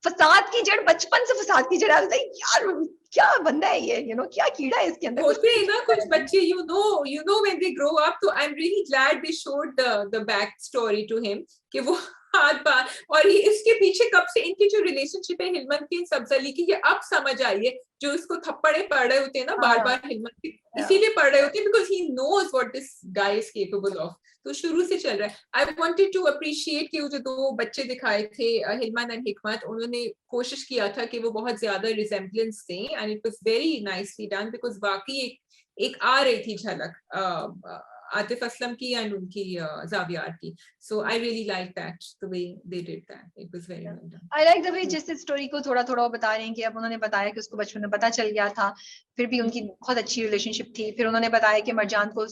फसाद की जड़, बचपन से फसाद की जड़ है यार, क्या बंदा है ये, यू नो, क्या कीड़ा है इसके अंदर। होते हैं ना कुछ बच्चे, you know when they grow up, तो I'm really glad they showed the back story to him कि वो हाथ बार, और ये इसके पीछे कब से इनकी जो रिलेशनशिप है हिलमन की सब्जली की, ये अब समझ आई है। जो इसको थप्पड़े पड़ रहे होते हैं ना बार बार हिलमन की, इसीलिए पड़ रहे होते हैं because he knows what this guy is capable of. तो शुरू से चल रहा है। आई वांटेड टू अप्रिशिएट कि वो जो 2 बच्चे दिखाए थे हिलमन एंड हिकमत, उन्होंने कोशिश किया था कि वो बहुत ज्यादा रिजेम्बलेंस दें, and it was very nicely done, because वाकई एक आ रही थी झलक आतिफ असलम की एंड उनकी ज़ावियार की। So I really like that, the way they did that. It was very well done. I like the way जिस स्टोरी को थोड़ा बता रहे हैं कि अब उन्होंने बताया कि उसको बचपन में पता चल गया था, फिर भी उनकी बहुत अच्छी रिलेशनशिप थी। फिर उन्होंने बताया कि मरजान को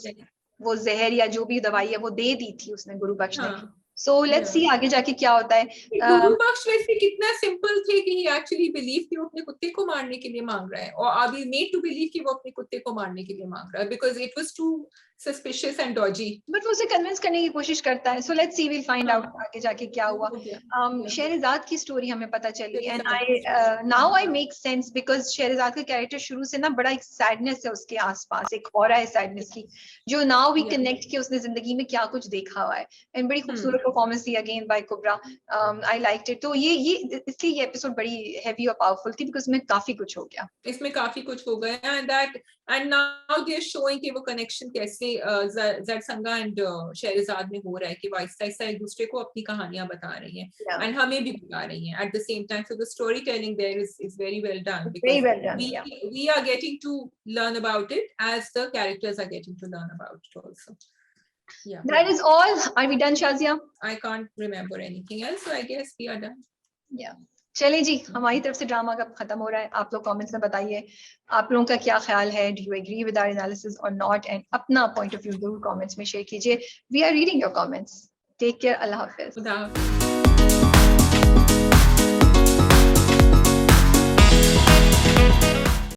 वो जहर या जो भी दवाई है वो दे दी थी उसने, गुरु बख्श ने। So let's see आगे जाके क्या होता है। गुरु बख्श वैसे कितना सिंपल थे कि he actually believed कि वो अपने कुत्ते को मारने के लिए मांग रहा है, और अभी made to believe कि वो अपने कुत्ते को मारने के लिए मांग रहा है, because it was too suspicious and dodgy. But वो उसे कन्विंस करने की कोशिश करता है। So let's see, we'll find out आगे जाके क्या हुआ। शहरज़ाद की स्टोरी हमें पता चली, and now I make sense because Shehrzad का कैरेक्टर शुरू से ना बड़ा एक सैडनेस है उसके आसपास, एक ऑरा है सैडनेस की, जो now we connect कि उसने जिंदगी में क्या कुछ देखा हुआ है। एंड बड़ी खूबसूरत परफॉर्मेंस थी again by Kubra, I liked it। तो ये इसलिए ये एपिसोड बड़ी हेवी और पावरफुल थी बिकॉज इसमें काफी कुछ हो गया, इसमें काफी कुछ हो गया, and now they are showing कि वो कनेक्शन कैसे ज़रसंगा एंड शहरज़ाद में हो रहा है, कि वो आहिस्ता-आहिस्ता एक दूसरे को अपनी कहानियां बता रही हैं एंड हमें भी बता रही हैं at the same time. So the storytelling there is very well done, because we are getting to learn about it as the characters are getting to learn about it also. Yeah, that is all. Are we done, Shazia? I can't remember anything else, so I guess we are done. Yeah. चलें जी, हमारी तरफ से drama कब खत्म हो रहा है, आप लोग कमेंट्स में बताइए आप लोगों का क्या ख्याल है, do you agree with our analysis और नॉट, एंड अपना पॉइंट ऑफ व्यू जरूर कमेंट्स में शेयर कीजिए। We are reading your comments. Take care, अल्लाह हाफिज।